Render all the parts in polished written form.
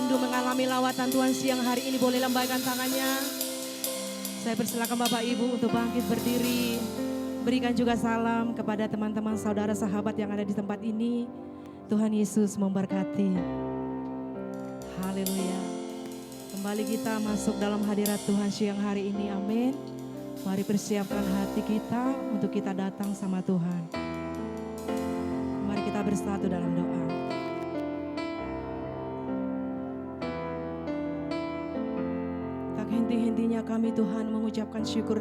rindu mengalami lawatan Tuhan siang hari ini, boleh lambaikan tangannya. Saya persilakan Bapak Ibu untuk bangkit berdiri. Berikan juga salam kepada teman-teman saudara sahabat yang ada di tempat ini. Tuhan Yesus memberkati. Haleluya. Kembali kita masuk dalam hadirat Tuhan siang hari ini. Amin. Mari persiapkan hati kita untuk kita datang sama Tuhan. Mari kita bersatu dalam doa. Tak henti-hentinya kami Tuhan mengucapkan syukur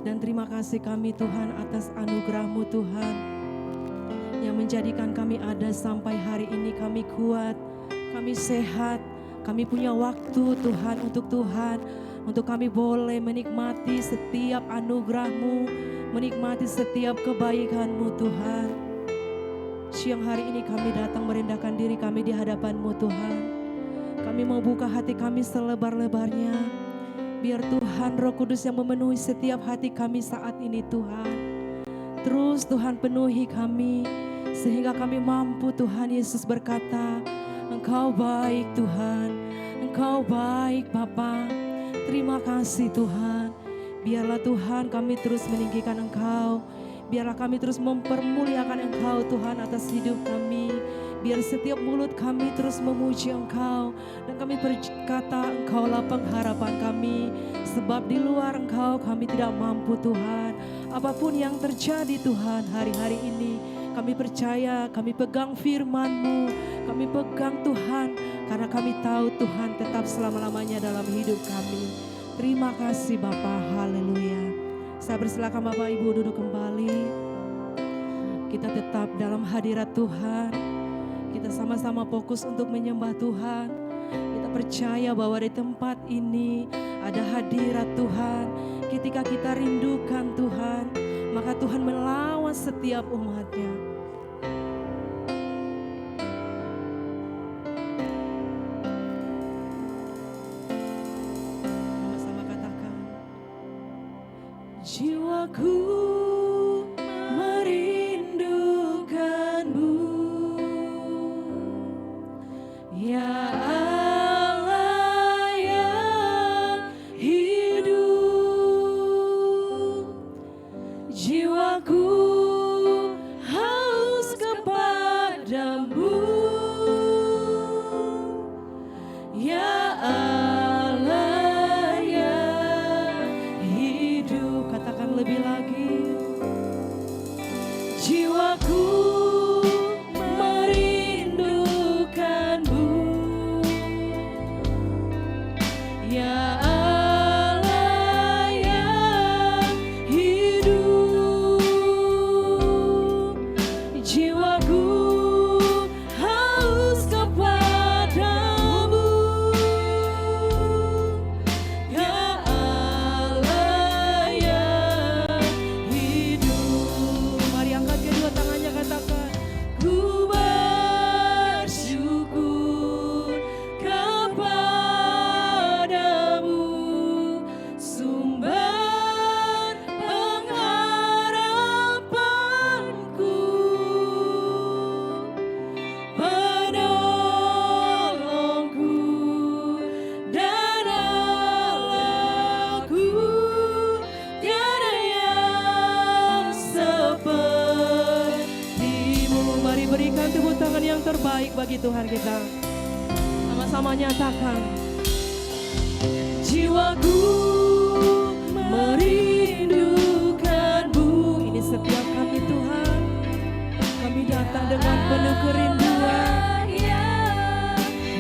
dan terima kasih kami Tuhan atas anugerah-Mu Tuhan yang menjadikan kami ada sampai hari ini. Kami kuat, kami sehat, kami punya waktu Tuhan untuk kami boleh menikmati setiap anugerah-Mu, menikmati setiap kebaikan-Mu Tuhan. Siang hari ini kami datang merendahkan diri kami di hadapan-Mu Tuhan. Kami mau buka hati kami selebar-lebarnya. Biar Tuhan Roh Kudus yang memenuhi setiap hati kami saat ini Tuhan. Terus Tuhan penuhi kami sehingga kami mampu Tuhan Yesus berkata, Engkau baik Tuhan, Engkau baik Bapa. Terima kasih Tuhan. Biarlah Tuhan kami terus meninggikan Engkau. Biarlah kami terus mempermuliakan Engkau Tuhan atas hidup kami. Biar setiap mulut kami terus memuji Engkau. Dan kami berkata Engkaulah pengharapan kami. Sebab di luar Engkau kami tidak mampu Tuhan. Apapun yang terjadi Tuhan hari-hari ini, kami percaya, kami pegang firman-Mu. Kami pegang Tuhan. Karena kami tahu Tuhan tetap selama-lamanya dalam hidup kami. Terima kasih Bapa. Haleluya. Saya persilakan Bapak Ibu duduk kembali. Kita tetap dalam hadirat Tuhan. Kita sama-sama fokus untuk menyembah Tuhan. Kita percaya bahwa di tempat ini ada hadirat Tuhan. Ketika kita rindukan Tuhan, maka Tuhan melawan setiap umat-Nya. Sama-sama katakan, jiwaku ya Allah yang hidup, jiwaku haus kepadamu. Ya Allah yang hidup, katakan lebih lagi, jiwaku terbaik bagi Tuhan kita. Sama-sama nyatakan, jiwaku merindukan-Mu. Ini setiap kami Tuhan, kami datang dengan penuh kerinduan.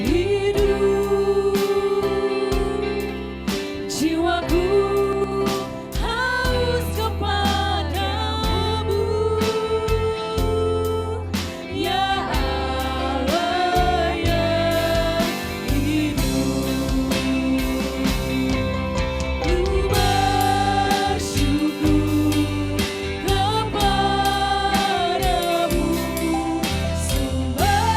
Hidup, jiwaku haus kepadamu. Ya bersyukur kepadamu, sumber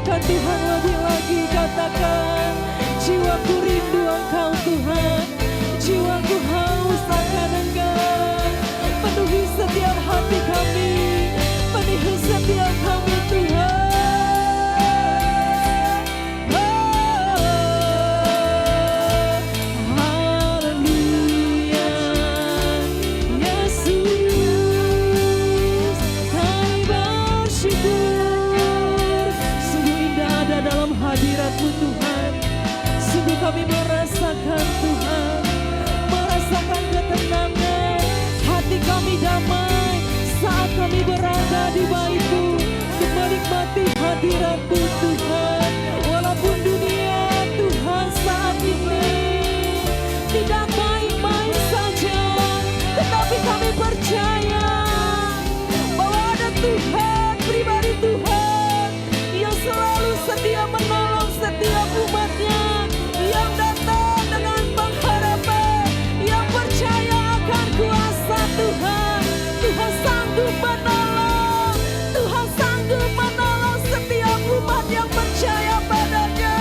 percayakan Tuhan lebih lagi. Katakan, jiwaku rindu Engkau Tuhan, jiwaku haus akan Engkau. Penuhi setiap hati kami, penuhi setiap kami Tuhan. Kami merasakan Tuhan, merasakan ketenangan, hati kami damai saat kami berada di bait-Mu untuk menikmati hadirat-Mu Tuhan. Walaupun dunia Tuhan saat ini tidak main-main saja, tetapi kami percaya bahwa ada Tuhan, pribadi Tuhan yang selalu setia menolong setiap umat-Nya, yang datang dengan pengharapan, yang percaya akan kuasa Tuhan. Tuhan sanggup menolong, Tuhan sanggup menolong setiap umat yang percaya padanya.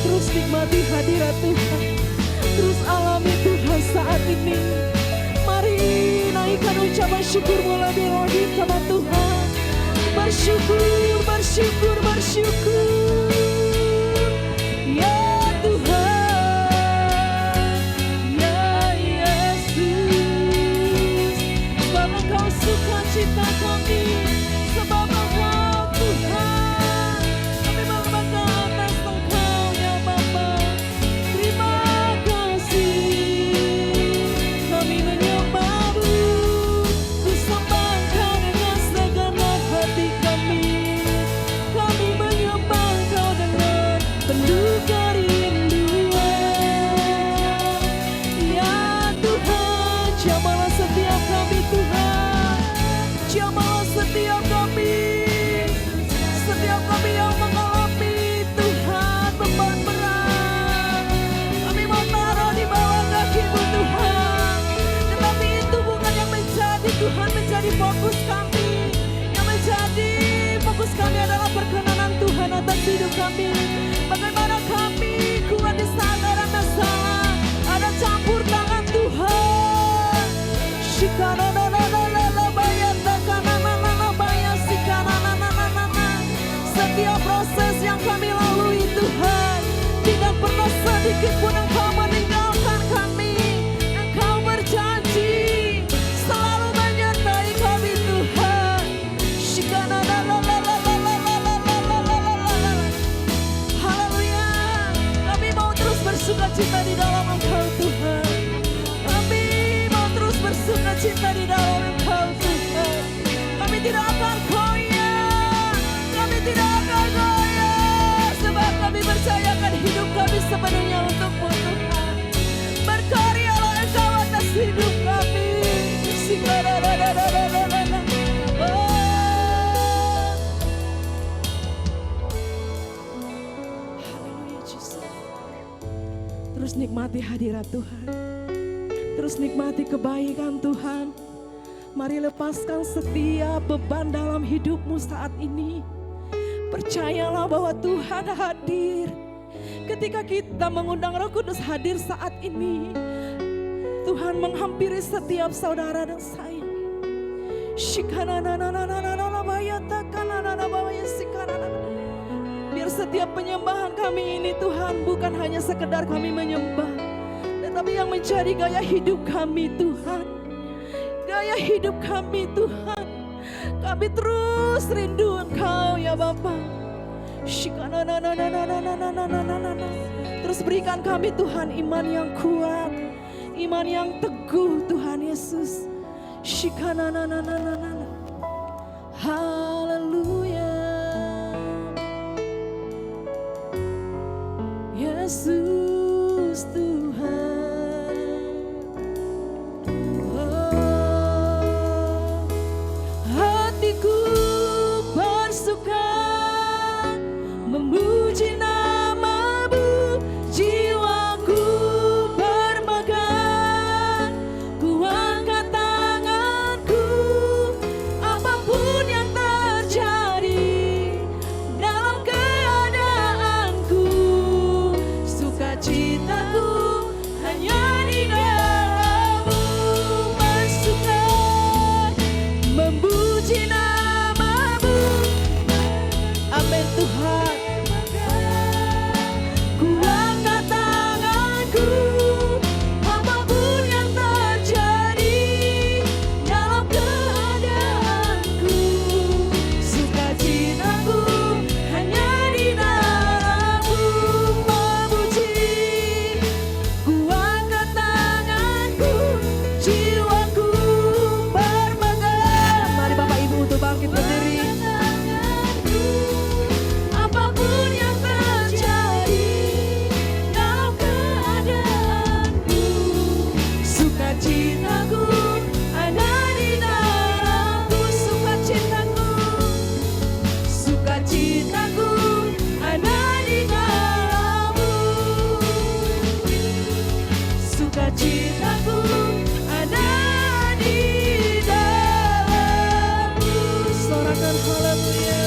Terus nikmati hadirat Tuhan, terus alami Tuhan saat ini. Mari naikkan ucapan syukur lebih lagi kepada Tuhan. Bersyukur, bersyukur, bersyukur. Ya Tuhan, ya Yesus, sebab Engkau sukacita kami, sebab Engkau Tuhan. Kami berbangga atas Engkau ya Bapa. Terima kasih, kami menyembah-Mu, ku sembah Engkau dengan segenap hati kami. Kami menyembah Engkau dengan penuh kerinduan. Ya Tuhan, jamalah setiap kami Tuhan, jamalah setiap kami, setiap kami yang mengalami Tuhan beban berat. Kami mau taruh di bawah kaki-Mu Tuhan, tetapi itu bukan yang menjadi Tuhan, menjadi fokus kami. Yang menjadi fokus kami adalah perkenanan Tuhan atas hidup kami. Bagaimana kami kuat di saat ada masalah, ada campur tangan Tuhan. Setiap proses yang kami lalui Tuhan, tidak pernah sedikit pun Engkau meninggalkan kami. Engkau berjanji selalu menyertai kami Tuhan. Haleluya, kami mau terus bersukacita di dalam Engkau Tuhan. Kami mau terus bersukacita di dalam Engkau Tuhan. Kami tidak akan goyah, kami tidak akan goyah, sebab kami percayakan hidup kami sepenuhnya untuk-Mu Tuhan. Berkaryalah Engkau atas hidup kami. Haleluya Yesus. Terus nikmati hadirat Tuhan, terus nikmati kebaikan Tuhan. Mari lepaskan setiap beban dalam hidupmu saat ini. Percayalah bahwa Tuhan hadir. Ketika kita mengundang Roh Kudus hadir saat ini, Tuhan menghampiri setiap saudara dan saya. Biar setiap penyembahan kami ini Tuhan bukan hanya sekedar kami menyembah, tetapi yang menjadi gaya hidup kami Tuhan. Gaya hidup kami Tuhan. Kami terus rindu Engkau ya Bapa. Terus berikan kami Tuhan iman yang kuat, iman yang teguh Tuhan Yesus. Haleluya. Yesus Tuhan. Oh, hati Tuhan. Haleluya.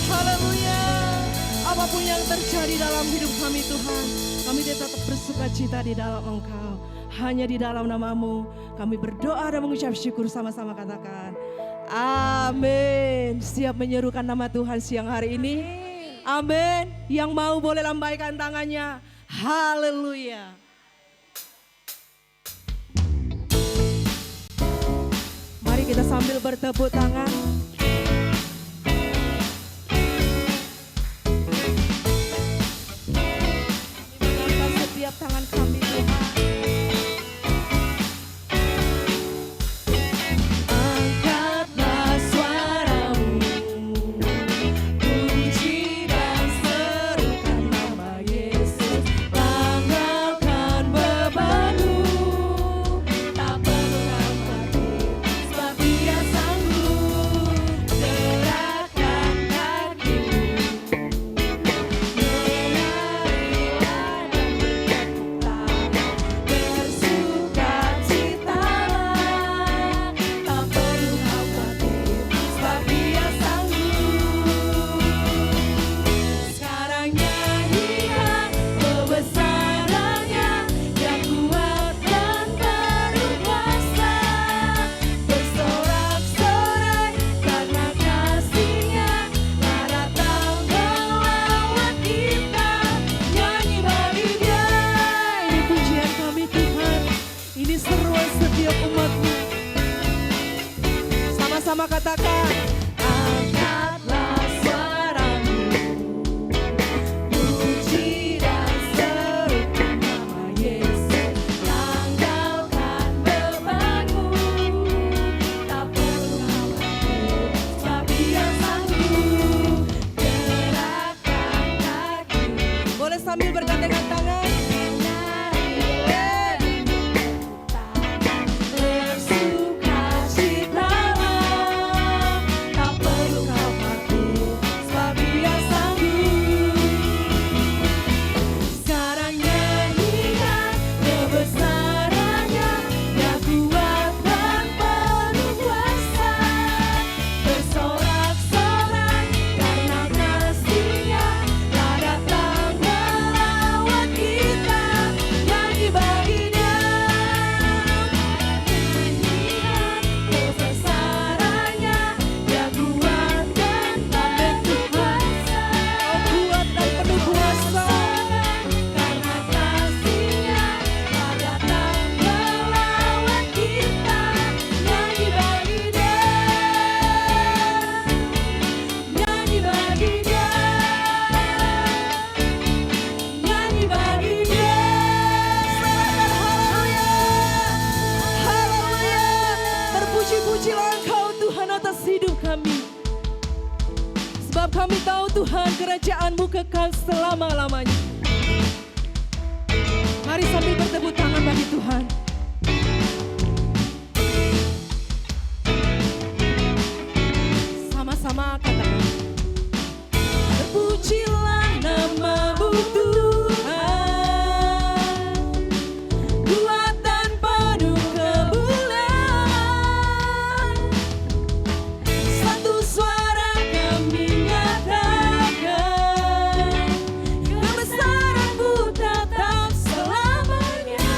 Haleluya. Apapun yang terjadi dalam hidup kami Tuhan, kami tetap bersuka cita di dalam Engkau. Hanya di dalam nama-Mu kami berdoa dan mengucap syukur, sama-sama katakan amin. Siap menyerukan nama Tuhan siang hari ini? Amin. Yang mau boleh lambaikan tangannya. Haleluya. Mari kita sambil bertepuk tangan. Angkat setiap tangan kami Tuhan. Angkatlah suaramu, puji dan serukan nama Yesus. Tanggalkan bebanmu, tak perlu khawatir, sebab Dia sanggup. Gerakkan kakimu, menarilah dan berputar, bersukacitalah, tak perlu khawatir, sebab Dia sanggup. Sekarang nyanyikan kebesarannya, yang kuat dan berkuasa, bersorak-sorai karena kasih-Nya, telah datang melawat kita. Nyanyi bagi Dia. Ini pujian kami Tuhan, ini seruan setiap umat-Mu. Sama-sama katakan, angkatlah suaramu, puji dan serukan nama Yesus. Tanggalkan bebanmu, tak perlu khawatir, sebab Dia sanggup. Gerakkan kakimu. Boleh sambil bergandengan tangan. Bersukacitalah, tak perlu khawatir, sebab Dia sanggup. Sekarang nyanyikan kebesarannya, yang kuat dan penuh kuasa, bersorak-sorai karena kasih-Nya, telah datang melawat kita. Nyanyi bagi Dia. Nyanyikan kebesarannya, yang kuat dan penuh kuasa, kuat dan penuh kuasa, karena kasih-Nya, telah datang melawat kita. Nyanyi bagi Dia. Nyanyi bagi Dia. Nyanyi bagi Dia. Serahkan haleluya. Haleluya. Terpuji-pujilah Engkau Tuhan atas hidup kami. Sebab kami tahu Tuhan, kerajaan-Mu kekal selama-lamanya. Mari sambil bertepuk tangan bagi Tuhan. Sama-sama katakan, terpujilah nama-Mu Tuhan, kuat dan penuh kemuliaan. Satu suara kami nyatakan, kebesaran-Mu tetap selamanya.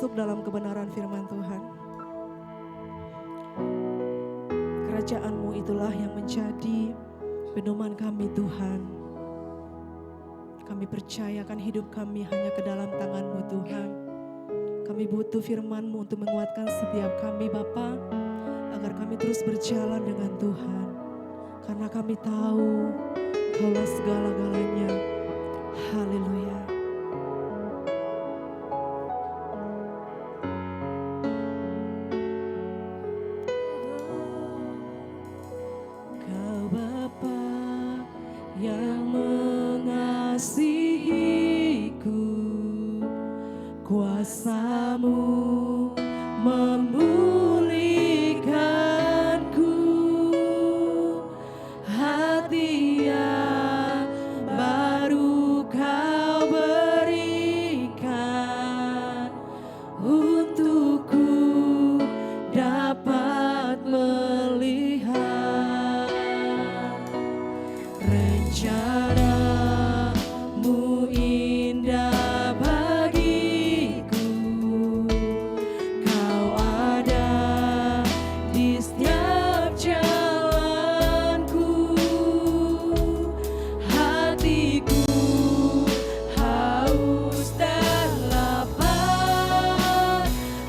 masuk dalam kebenaran firman Tuhan. Kerajaan-Mu itulah yang menjadi pedoman kami Tuhan. Kami percayakan hidup kami hanya ke dalam tangan-Mu Tuhan. Kami butuh firman-Mu untuk menguatkan setiap kami Bapa, agar kami terus berjalan dengan Tuhan. Karena kami tahu Kaulah segala-galanya. Haleluya. Kau Bapa yang mengasihiku, kuasa-Mu memulihkanku, hati yang baru Kau berikan, untukku dapat melihat rencana-Mu indah bagiku. Kau ada di setiap jalanku, hatiku haus dan lapar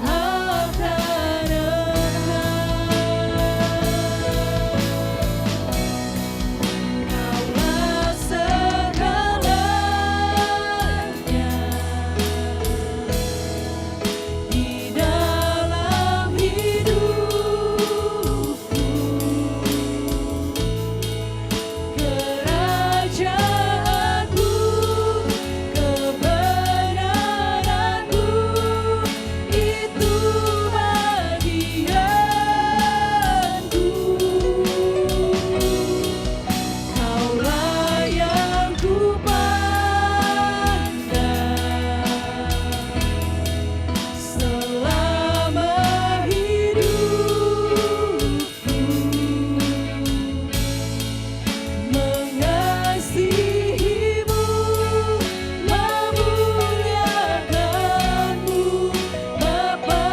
akan Kaulah segalanya di dalam hidupku. Kerajaan-Mu, kebenaran-Mu, itu bagianku. Kaulah yang kupandang selama hidupku, mengasihi-Mu, memuliakan-Mu, Bapa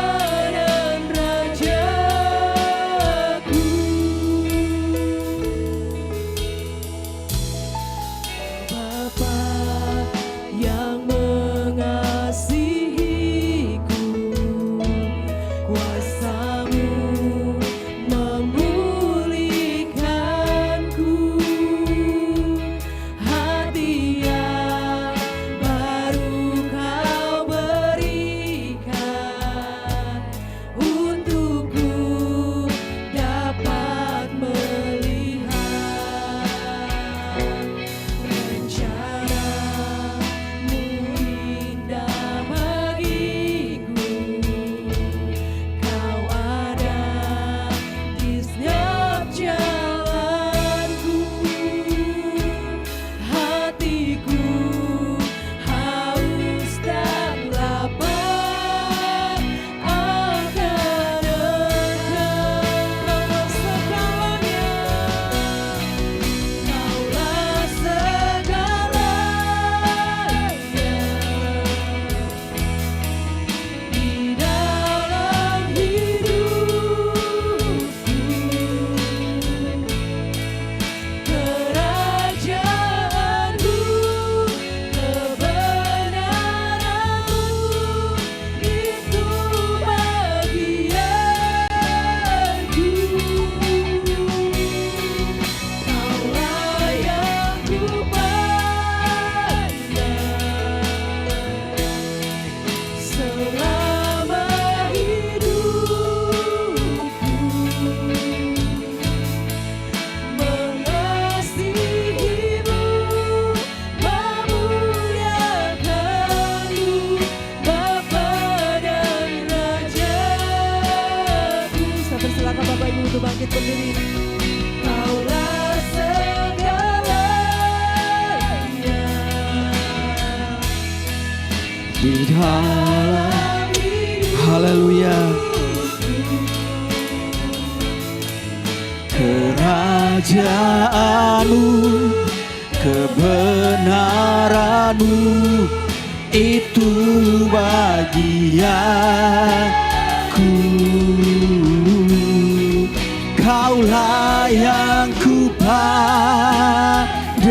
dan Rajaku. Bapa yang mengasihiku, kuasa-Mu memulihkanku, hati yang baru Kau berikan, untukku dapat melihat rencana-Mu indah bagiku. Kau ada di setiap jalanku, hatiku haus dan lapar akan Engkau. Kaulah segalanya di dalam hidupku. Kerajaan-Mu, kebenaran-Mu, itu bagianku. Kaulah yang kupandang selama hidupku, mengasihi-Mu, memuliakan-Mu, Bapa dan Rajaku. Saya persilakan Bapak Ibu untuk bangkit berdiri. Kaulah segalanya di dalam haleluya kerajaan-Mu, kebenaran-Mu, itu bagianku. Kaulah yang ku pandang.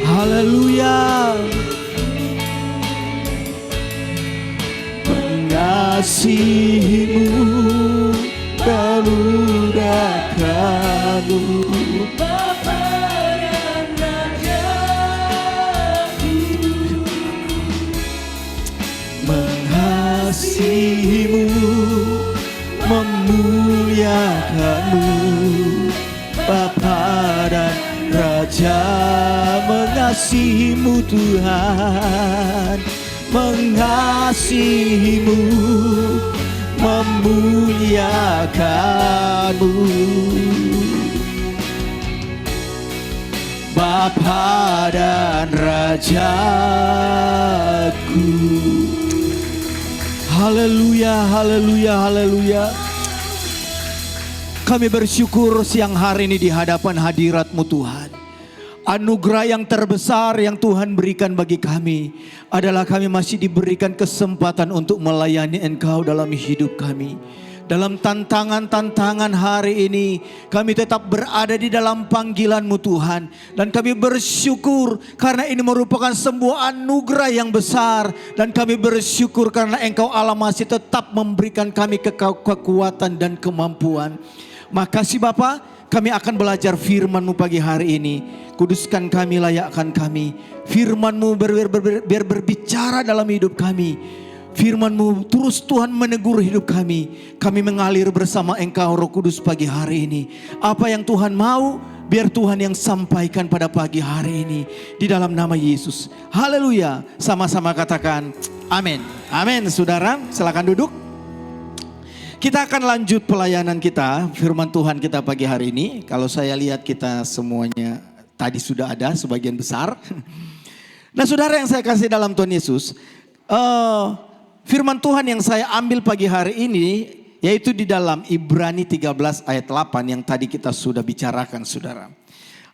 Haleluya. Mengasihimu memudahkanmu. Bapa dan Rajaku, mengasihimu memuliakanmu. Bapa dan Raja mengasihimu Tuhan, mengasihimu memuliakanmu. Bapa dan Rajaku. Haleluya, haleluya, haleluya. Kami bersyukur siang hari ini di hadapan hadirat-Mu Tuhan. Anugerah yang terbesar yang Tuhan berikan bagi kami adalah kami masih diberikan kesempatan untuk melayani Engkau dalam hidup kami. Dalam tantangan-tantangan hari ini kami tetap berada di dalam panggilan-Mu Tuhan. Dan kami bersyukur karena ini merupakan sebuah anugerah yang besar. Dan kami bersyukur karena Engkau Allah masih tetap memberikan kami kekuatan dan kemampuan. Makasih Bapa, kami akan belajar firman-Mu pagi hari ini. Kuduskan kami, layakkan kami. Firman-Mu biar berbicara dalam hidup kami. Firman-Mu terus Tuhan menegur hidup kami. Kami mengalir bersama Engkau Roh Kudus pagi hari ini. Apa yang Tuhan mau, biar Tuhan yang sampaikan pada pagi hari ini. Di dalam nama Yesus. Haleluya. Sama-sama katakan amin. Amin saudara, silakan duduk. Kita akan lanjut pelayanan kita, firman Tuhan kita pagi hari ini. Kalau saya lihat kita semuanya tadi sudah ada sebagian besar. Nah saudara yang saya kasih dalam Tuhan Yesus, firman Tuhan yang saya ambil pagi hari ini yaitu di dalam Ibrani 13 ayat 8 yang tadi kita sudah bicarakan saudara.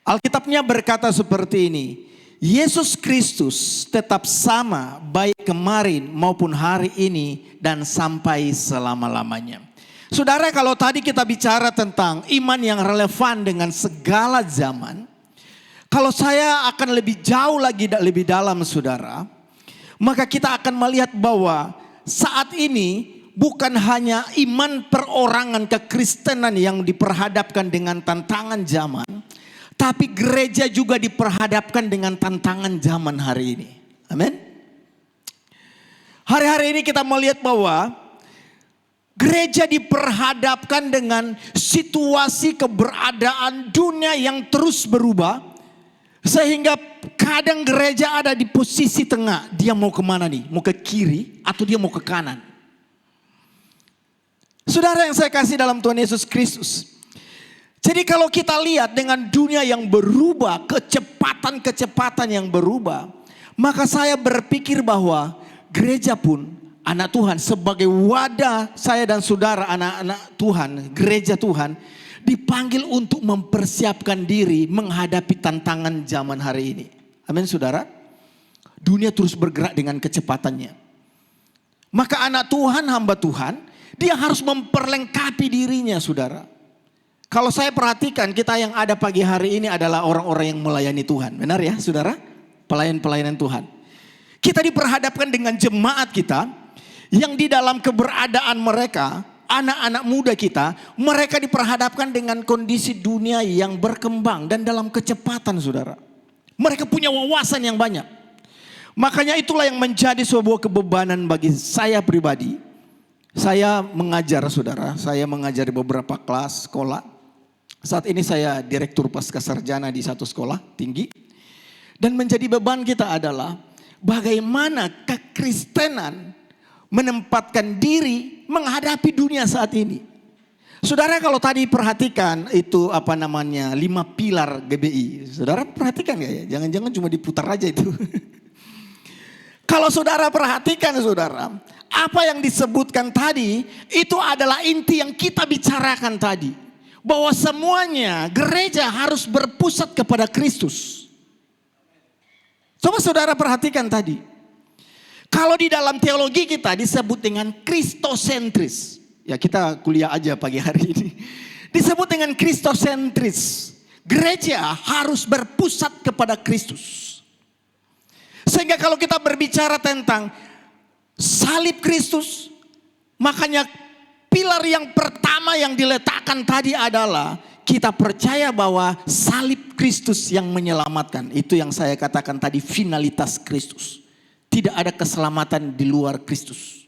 Alkitabnya berkata seperti ini, Yesus Kristus tetap sama baik kemarin maupun hari ini dan sampai selama-lamanya. Saudara, kalau tadi kita bicara tentang iman yang relevan dengan segala zaman, kalau saya akan lebih jauh lagi, lebih dalam saudara, maka kita akan melihat bahwa saat ini bukan hanya iman perorangan kekristenan yang diperhadapkan dengan tantangan zaman, tapi gereja juga diperhadapkan dengan tantangan zaman hari ini. Amin. Hari-hari ini kita melihat bahwa gereja diperhadapkan dengan situasi keberadaan dunia yang terus berubah. Sehingga kadang gereja ada di posisi tengah. Dia mau kemana nih? Mau ke kiri atau dia mau ke kanan? Saudara yang saya kasih dalam Tuhan Yesus Kristus. Jadi kalau kita lihat dengan dunia yang berubah, kecepatan-kecepatan yang berubah, maka saya berpikir bahwa gereja pun, anak Tuhan sebagai wadah saya dan saudara anak-anak Tuhan, gereja Tuhan, dipanggil untuk mempersiapkan diri menghadapi tantangan zaman hari ini. Amin saudara. Dunia terus bergerak dengan kecepatannya. Maka anak Tuhan, hamba Tuhan, dia harus memperlengkapi dirinya saudara. Kalau saya perhatikan kita yang ada pagi hari ini adalah orang-orang yang melayani Tuhan. Benar ya saudara? Pelayan-pelayanan Tuhan. Kita diperhadapkan dengan jemaat kita yang di dalam keberadaan mereka, anak-anak muda kita, mereka diperhadapkan dengan kondisi dunia yang berkembang dan dalam kecepatan saudara. Mereka punya wawasan yang banyak. Makanya itulah yang menjadi sebuah kebebanan bagi saya pribadi. Saya mengajar saudara, saya mengajar di beberapa kelas sekolah. Saat ini saya direktur pasca sarjana di satu sekolah tinggi. Dan menjadi beban kita adalah bagaimana kekristenan menempatkan diri menghadapi dunia saat ini. Saudara kalau tadi perhatikan itu 5 pilar GBI. Saudara perhatikan gak ya? Jangan-jangan cuma diputar aja itu. Kalau saudara perhatikan saudara, apa yang disebutkan tadi itu adalah inti yang kita bicarakan tadi. bahwa semuanya gereja harus berpusat kepada Kristus. Coba saudara perhatikan tadi. Kalau di dalam teologi kita disebut dengan kristosentris. Ya kita kuliah aja pagi hari ini. Disebut dengan kristosentris. Gereja harus berpusat kepada Kristus. Sehingga kalau kita berbicara tentang salib Kristus, makanya pilar yang pertama yang diletakkan tadi adalah kita percaya bahwa salib Kristus yang menyelamatkan. Itu yang saya katakan tadi, finalitas Kristus. Tidak ada keselamatan di luar Kristus.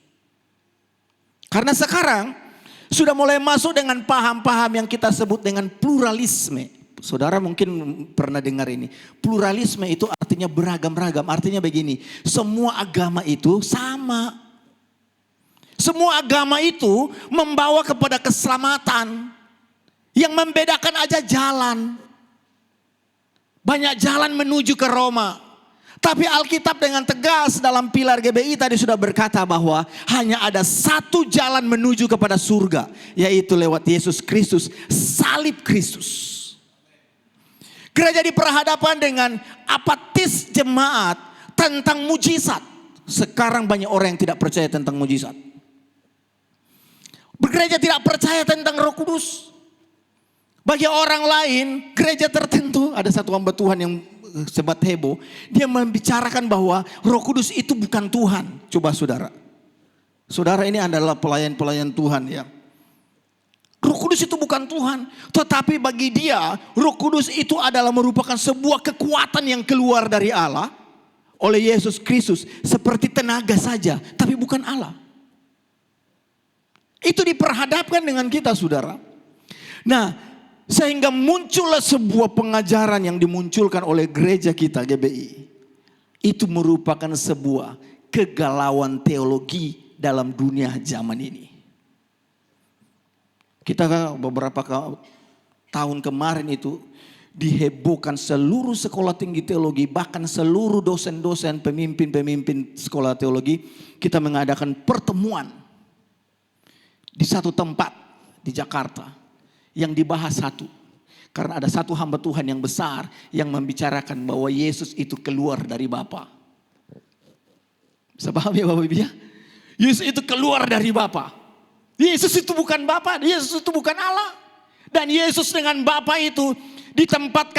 Karena sekarang sudah mulai masuk dengan paham-paham yang kita sebut dengan pluralisme. Saudara mungkin pernah dengar ini. Pluralisme itu artinya beragam-ragam. Artinya begini, semua agama itu sama. Semua agama itu membawa kepada keselamatan. Yang membedakan aja jalan. Banyak jalan menuju ke Roma. Tapi Alkitab dengan tegas dalam pilar GBI tadi sudah berkata bahwa hanya ada satu jalan menuju kepada surga. Yaitu lewat Yesus Kristus, salib Kristus. Gereja diperhadapkan dengan apatis jemaat tentang mujizat. Sekarang banyak orang yang tidak percaya tentang mujizat. Gereja tidak percaya tentang Roh Kudus. Bagi orang lain, gereja tertentu, ada satu hamba Tuhan yang sempat heboh. Dia membicarakan bahwa Roh Kudus itu bukan Tuhan. Coba saudara. Saudara ini adalah pelayan-pelayan Tuhan ya. Roh Kudus itu bukan Tuhan. Tetapi bagi dia, Roh Kudus itu adalah merupakan sebuah kekuatan yang keluar dari Allah. Oleh Yesus Kristus. Seperti tenaga saja. Tapi bukan Allah. Itu diperhadapkan dengan kita saudara. Nah, sehingga muncullah sebuah pengajaran yang dimunculkan oleh gereja kita GBI. Itu merupakan sebuah kegalauan teologi dalam dunia zaman ini. Kita beberapa tahun kemarin itu dihebohkan seluruh sekolah tinggi teologi, bahkan seluruh dosen-dosen, pemimpin-pemimpin sekolah teologi. Kita mengadakan pertemuan di satu tempat di Jakarta yang dibahas satu. Karena ada satu hamba Tuhan yang besar yang membicarakan bahwa Yesus itu keluar dari Bapa. Bisa paham ya Bapak Ibu ya? Yesus itu keluar dari Bapa. Yesus itu bukan Bapa, Yesus itu bukan Allah. Dan Yesus dengan Bapa itu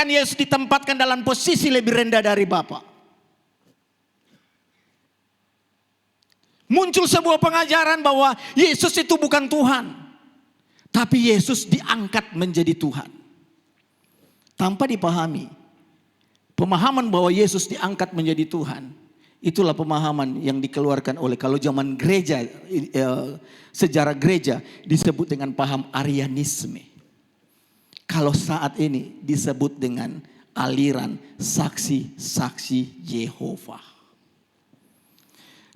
Yesus ditempatkan dalam posisi lebih rendah dari Bapa. Muncul sebuah pengajaran bahwa Yesus itu bukan Tuhan. Tapi Yesus diangkat menjadi Tuhan. Tanpa dipahami. Pemahaman bahwa Yesus diangkat menjadi Tuhan. Itulah pemahaman yang dikeluarkan oleh, kalau zaman gereja, sejarah gereja disebut dengan paham Arianisme. Kalau saat ini disebut dengan aliran saksi-saksi Yehova.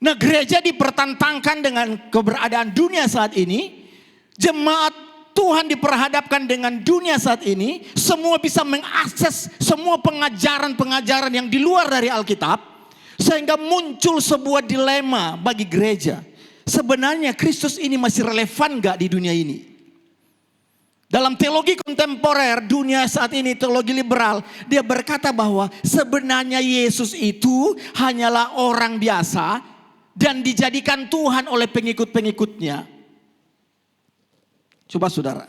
Nah, gereja dipertentangkan dengan keberadaan dunia saat ini. Jemaat Tuhan diperhadapkan dengan dunia saat ini. Semua bisa mengakses semua pengajaran-pengajaran yang di luar dari Alkitab. Sehingga muncul sebuah dilema bagi gereja. Sebenarnya Kristus ini masih relevan gak di dunia ini? Dalam teologi kontemporer dunia saat ini, teologi liberal, dia berkata bahwa sebenarnya Yesus itu hanyalah orang biasa dan dijadikan Tuhan oleh pengikut-pengikutnya. Coba saudara.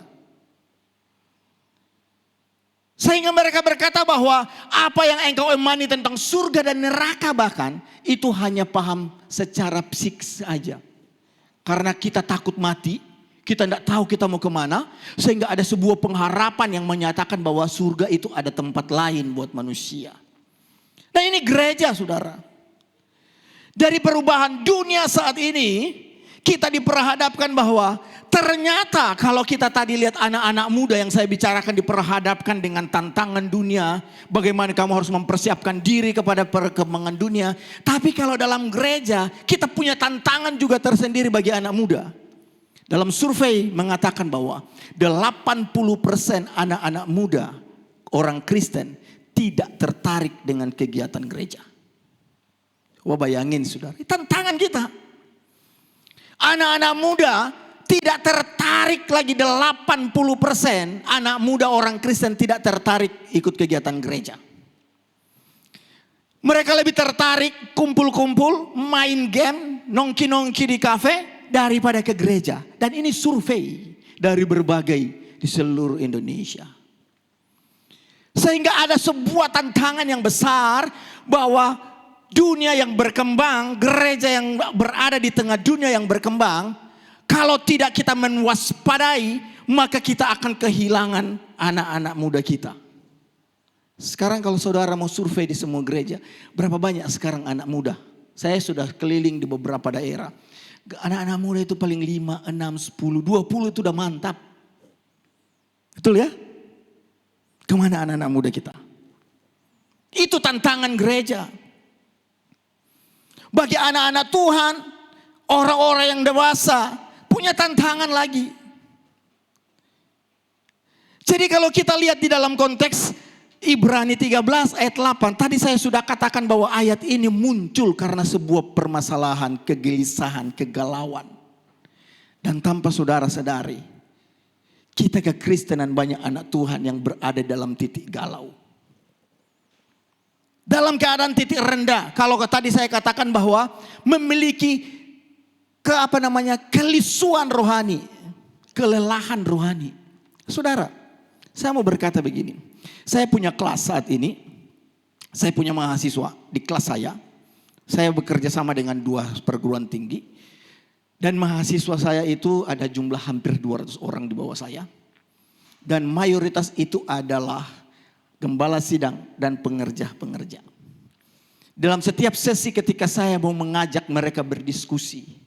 Sehingga mereka berkata bahwa apa yang engkau imani tentang surga dan neraka bahkan itu hanya paham secara psikis saja. Karena kita takut mati, kita tidak tahu kita mau kemana. Sehingga ada sebuah pengharapan yang menyatakan bahwa surga itu ada tempat lain buat manusia. Nah ini gereja saudara. Dari perubahan dunia saat ini, kita diperhadapkan bahwa ternyata kalau kita tadi lihat anak-anak muda yang saya bicarakan diperhadapkan dengan tantangan dunia. Bagaimana kamu harus mempersiapkan diri kepada perkembangan dunia. Tapi kalau dalam gereja kita punya tantangan juga tersendiri bagi anak muda. Dalam survei mengatakan bahwa 80% anak-anak muda orang Kristen tidak tertarik dengan kegiatan gereja. Wah bayangin saudara, tantangan kita. Anak-anak muda tidak tertarik lagi 80% anak muda orang Kristen tidak tertarik ikut kegiatan gereja. Mereka lebih tertarik kumpul-kumpul, main game, nongki-nongki di kafe daripada ke gereja. Dan ini survei dari berbagai di seluruh Indonesia. Sehingga ada sebuah tantangan yang besar bahwa dunia yang berkembang, gereja yang berada di tengah dunia yang berkembang, kalau tidak kita mewaspadai, maka kita akan kehilangan anak-anak muda kita. Sekarang kalau saudara mau survei di semua gereja, berapa banyak sekarang anak muda? Saya sudah keliling di beberapa daerah. Anak-anak muda itu paling 5, 6, 10, 20 itu udah mantap. Betul ya? Kemana anak-anak muda kita? Itu tantangan gereja. Bagi anak-anak Tuhan, orang-orang yang dewasa punya tantangan lagi. Jadi kalau kita lihat di dalam konteks Ibrani 13 ayat 8. Tadi saya sudah katakan bahwa ayat ini muncul karena sebuah permasalahan, kegelisahan, kegalauan. Dan tanpa saudara sadari, kita kekristenan banyak anak Tuhan yang berada dalam titik galau. Dalam keadaan titik rendah. Kalau tadi saya katakan bahwa memiliki kelisuan rohani, kelelahan rohani. Saudara, saya mau berkata begini. Saya punya kelas saat ini. Saya punya mahasiswa di kelas saya. Saya bekerja sama dengan 2 perguruan tinggi. Dan mahasiswa saya itu ada jumlah hampir 200 orang di bawah saya. Dan mayoritas itu adalah gembala sidang dan pengerja-pengerja. Dalam setiap sesi ketika saya mau mengajak mereka berdiskusi.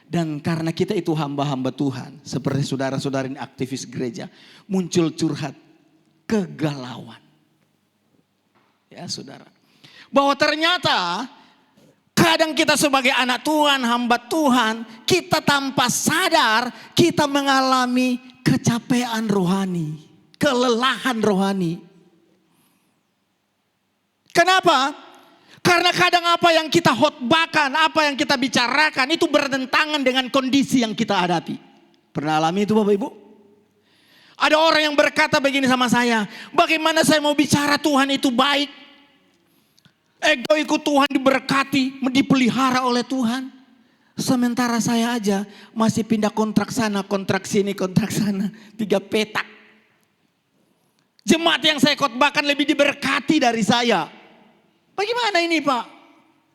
Dan karena kita itu hamba-hamba Tuhan. Seperti saudara-saudara ini aktivis gereja. Muncul curhat. Kegalauan. Ya saudara. Bahwa ternyata kadang kita sebagai anak Tuhan, hamba Tuhan, kita tanpa sadar kita mengalami kecapean rohani, kelelahan rohani. Kenapa? Karena kadang apa yang kita khotbahkan, apa yang kita bicarakan itu bertentangan dengan kondisi yang kita hadapi. Pernah alami itu Bapak Ibu? Ada orang yang berkata begini sama saya, bagaimana saya mau bicara Tuhan itu baik? Egoiku Tuhan diberkati, dipelihara oleh Tuhan. Sementara saya aja masih pindah kontrak sana, kontrak sini, kontrak sana. 3 petak. Jemaat yang saya khotbahkan lebih diberkati dari saya. Bagaimana ini Pak?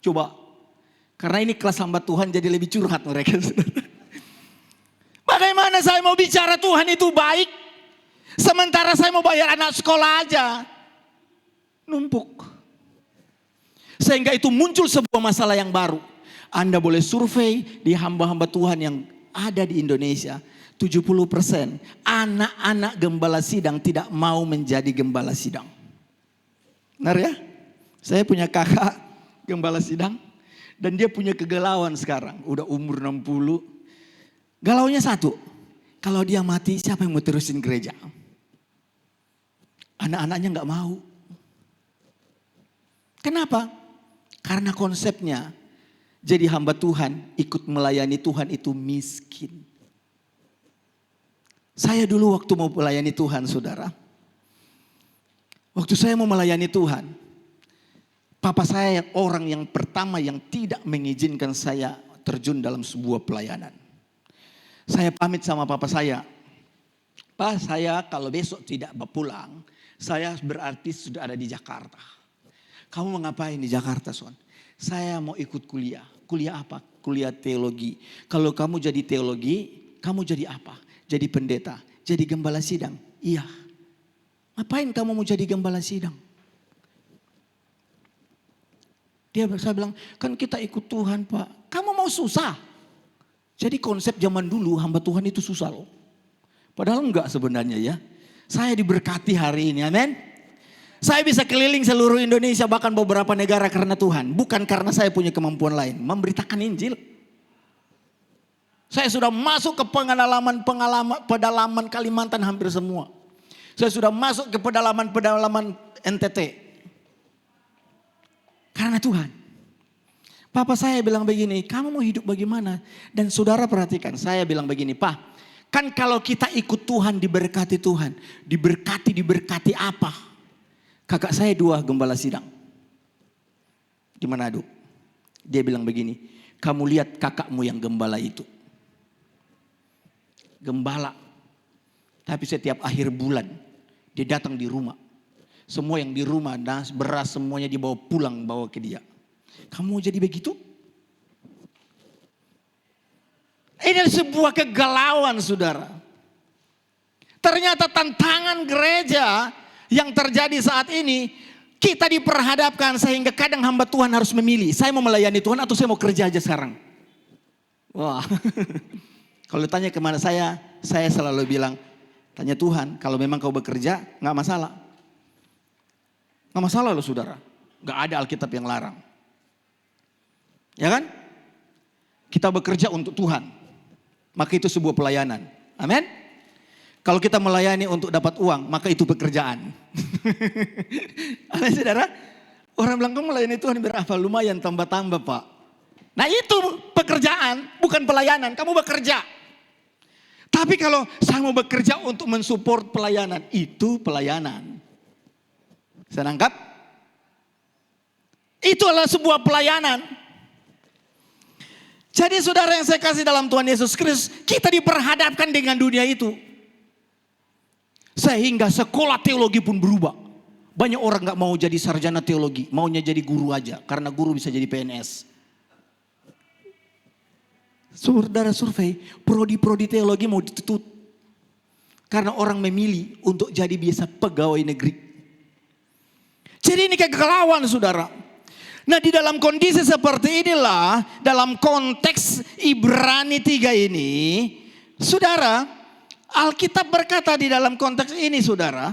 Coba. Karena ini kelas hamba Tuhan jadi lebih curhat mereka. Bagaimana saya mau bicara Tuhan itu baik? Sementara saya mau bayar anak sekolah aja. Numpuk. Sehingga itu muncul sebuah masalah yang baru. Anda boleh survei di hamba-hamba Tuhan yang ada di Indonesia. 70% anak-anak gembala sidang tidak mau menjadi gembala sidang. Benar ya? Saya punya kakak gembala sidang. Dan dia punya kegalauan sekarang. Udah umur 60. Galaunya satu. Kalau dia mati siapa yang mau terusin gereja? Anak-anaknya gak mau. Kenapa? Karena konsepnya jadi hamba Tuhan, ikut melayani Tuhan itu miskin. Saya dulu waktu mau melayani Tuhan saudara. Waktu saya mau melayani Tuhan. Papa saya orang yang pertama yang tidak mengizinkan saya terjun dalam sebuah pelayanan. Saya pamit sama papa saya. Pak, saya kalau besok tidak pulang, saya berarti sudah ada di Jakarta. Kamu mau ngapain di Jakarta, Son? Saya mau ikut kuliah. Kuliah apa? Kuliah teologi. Kalau kamu jadi teologi, kamu jadi apa? Jadi pendeta, jadi gembala sidang. Iya. Ngapain kamu mau jadi gembala sidang? Saya bilang, kan kita ikut Tuhan Pak. Kamu mau susah? Jadi konsep zaman dulu hamba Tuhan itu susah loh. Padahal enggak sebenarnya ya. Saya diberkati hari ini, amin. Saya bisa keliling seluruh Indonesia bahkan beberapa negara karena Tuhan. Bukan karena saya punya kemampuan lain. Memberitakan Injil. Saya sudah masuk ke pedalaman Kalimantan hampir semua. Saya sudah masuk ke pedalaman NTT. Karena Tuhan. Papa saya bilang begini, kamu mau hidup bagaimana? Dan saudara perhatikan, saya bilang begini, Pak, kan kalau kita ikut Tuhan, diberkati Tuhan. Diberkati apa? Kakak saya 2 gembala sidang di Manado. Dia bilang begini, kamu lihat kakakmu yang gembala itu. Gembala. Tapi setiap akhir bulan, dia datang di rumah. Semua yang di rumah, beras semuanya dibawa pulang, bawa ke dia. Kamu mau jadi begitu? Ini sebuah kegalauan, saudara. Ternyata tantangan gereja yang terjadi saat ini, kita diperhadapkan sehingga kadang hamba Tuhan harus memilih. Saya mau melayani Tuhan atau saya mau kerja aja sekarang? Wah, kalau tanya kemana saya selalu bilang, tanya Tuhan, kalau memang kau bekerja, gak masalah. Gak masalah loh saudara. Gak ada Alkitab yang larang. Ya kan? Kita bekerja untuk Tuhan. Maka itu sebuah pelayanan. Amin. Kalau kita melayani untuk dapat uang, maka itu pekerjaan. Amin saudara. Orang bilang kamu melayani Tuhan berapa? Lumayan tambah-tambah Pak. Nah itu pekerjaan, bukan pelayanan. Kamu bekerja. Tapi kalau saya mau bekerja untuk mensupport pelayanan, itu pelayanan. Saya nangkap? Itu adalah sebuah pelayanan. Jadi saudara yang saya kasih dalam Tuhan Yesus Kristus, kita diperhadapkan dengan dunia itu. Sehingga sekolah teologi pun berubah. Banyak orang gak mau jadi sarjana teologi, maunya jadi guru aja. Karena guru bisa jadi PNS. Saudara survei, prodi-prodi teologi mau ditutup. Karena orang memilih untuk jadi biasa pegawai negeri. Jadi ini kegalauan saudara. Nah di dalam kondisi seperti inilah, dalam konteks Ibrani 3 ini, saudara, Alkitab berkata di dalam konteks ini saudara,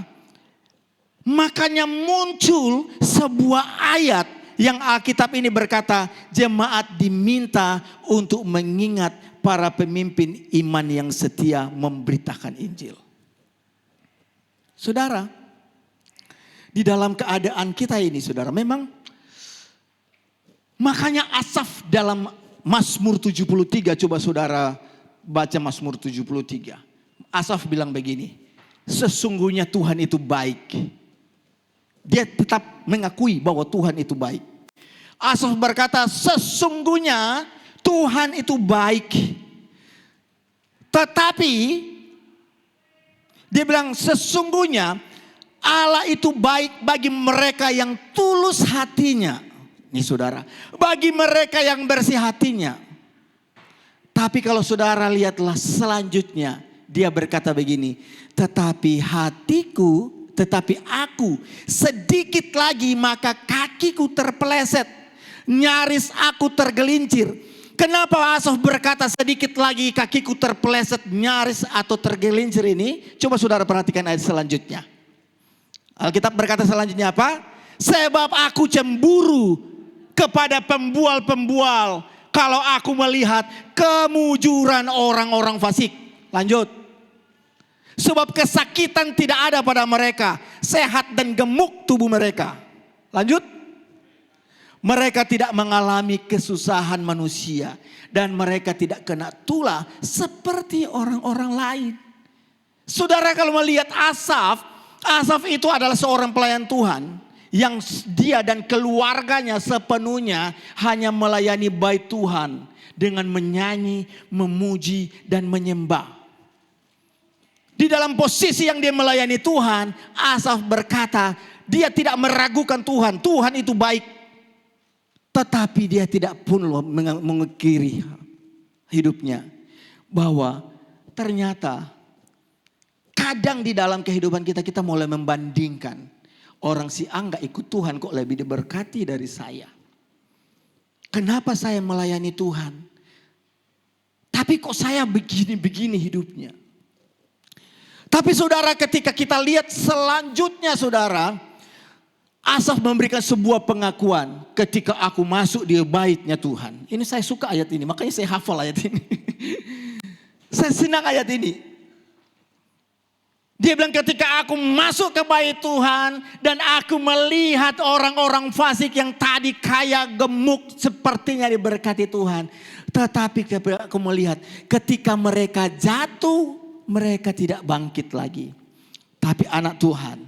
makanya muncul sebuah ayat yang Alkitab ini berkata, jemaat diminta untuk mengingat para pemimpin iman yang setia memberitakan Injil. Saudara, di dalam keadaan kita ini saudara, memang makanya Asaf dalam Mazmur 73, coba saudara baca Mazmur 73. Asaf bilang begini, sesungguhnya Tuhan itu baik. Dia tetap mengakui bahwa Tuhan itu baik. Asaf berkata, sesungguhnya Tuhan itu baik. Tetapi dia bilang sesungguhnya Allah itu baik bagi mereka yang tulus hatinya. Ini saudara, bagi mereka yang bersih hatinya. Tapi kalau saudara lihatlah selanjutnya, dia berkata begini, tetapi aku sedikit lagi maka kakiku terpeleset, nyaris aku tergelincir. Kenapa Asaf berkata sedikit lagi kakiku terpeleset, nyaris atau tergelincir ini? Coba saudara perhatikan ayat selanjutnya. Alkitab berkata selanjutnya apa? Sebab aku cemburu kepada pembual-pembual kalau aku melihat kemujuran orang-orang fasik. Lanjut. Sebab kesakitan tidak ada pada mereka, sehat dan gemuk tubuh mereka. Lanjut. Mereka tidak mengalami kesusahan manusia dan mereka tidak kena tulah seperti orang-orang lain. Saudara kalau melihat Asaf itu adalah seorang pelayan Tuhan. Yang dia dan keluarganya sepenuhnya hanya melayani bait Tuhan dengan menyanyi, memuji dan menyembah. Di dalam posisi yang dia melayani Tuhan, Asaf berkata dia tidak meragukan Tuhan. Tuhan itu baik. Tetapi dia tidak pun mengekiri hidupnya. Bahwa ternyata kadang di dalam kehidupan kita mulai membandingkan. Orang si A nggak ikut Tuhan kok lebih diberkati dari saya. Kenapa saya melayani Tuhan? Tapi kok saya begini-begini hidupnya. Tapi saudara ketika kita lihat selanjutnya saudara. Asaf memberikan sebuah pengakuan ketika aku masuk di baitnya Tuhan. Ini saya suka ayat ini, makanya saya hafal ayat ini. Saya senang ayat ini. Dia bilang ketika aku masuk ke bait Tuhan dan aku melihat orang-orang fasik yang tadi kaya gemuk sepertinya diberkati Tuhan. Tetapi aku melihat ketika mereka jatuh, mereka tidak bangkit lagi. Tapi anak Tuhan,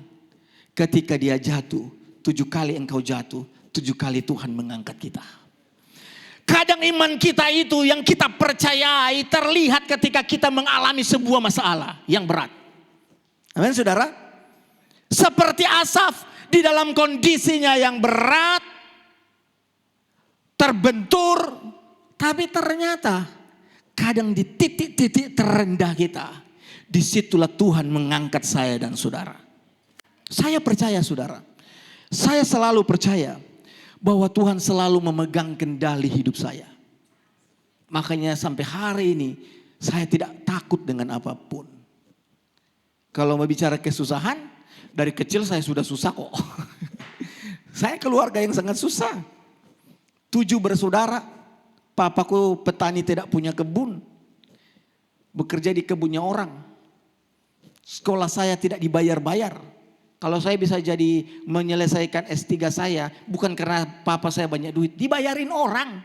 ketika dia jatuh, 7 kali engkau jatuh, 7 kali Tuhan mengangkat kita. Kadang iman kita itu yang kita percayai terlihat ketika kita mengalami sebuah masalah yang berat. Amin saudara. Seperti Asaf di dalam kondisinya yang berat, terbentur, tapi ternyata kadang di titik-titik terendah kita, disitulah Tuhan mengangkat saya dan saudara. Saya percaya saudara, saya selalu percaya bahwa Tuhan selalu memegang kendali hidup saya. Makanya sampai hari ini saya tidak takut dengan apapun. Kalau mau bicara kesusahan, dari kecil saya sudah susah kok. Saya keluarga yang sangat susah. 7 bersaudara, papaku petani tidak punya kebun. Bekerja di kebunnya orang. Sekolah saya tidak dibayar-bayar. Kalau saya bisa jadi menyelesaikan S3 saya, bukan karena papa saya banyak duit, dibayarin orang.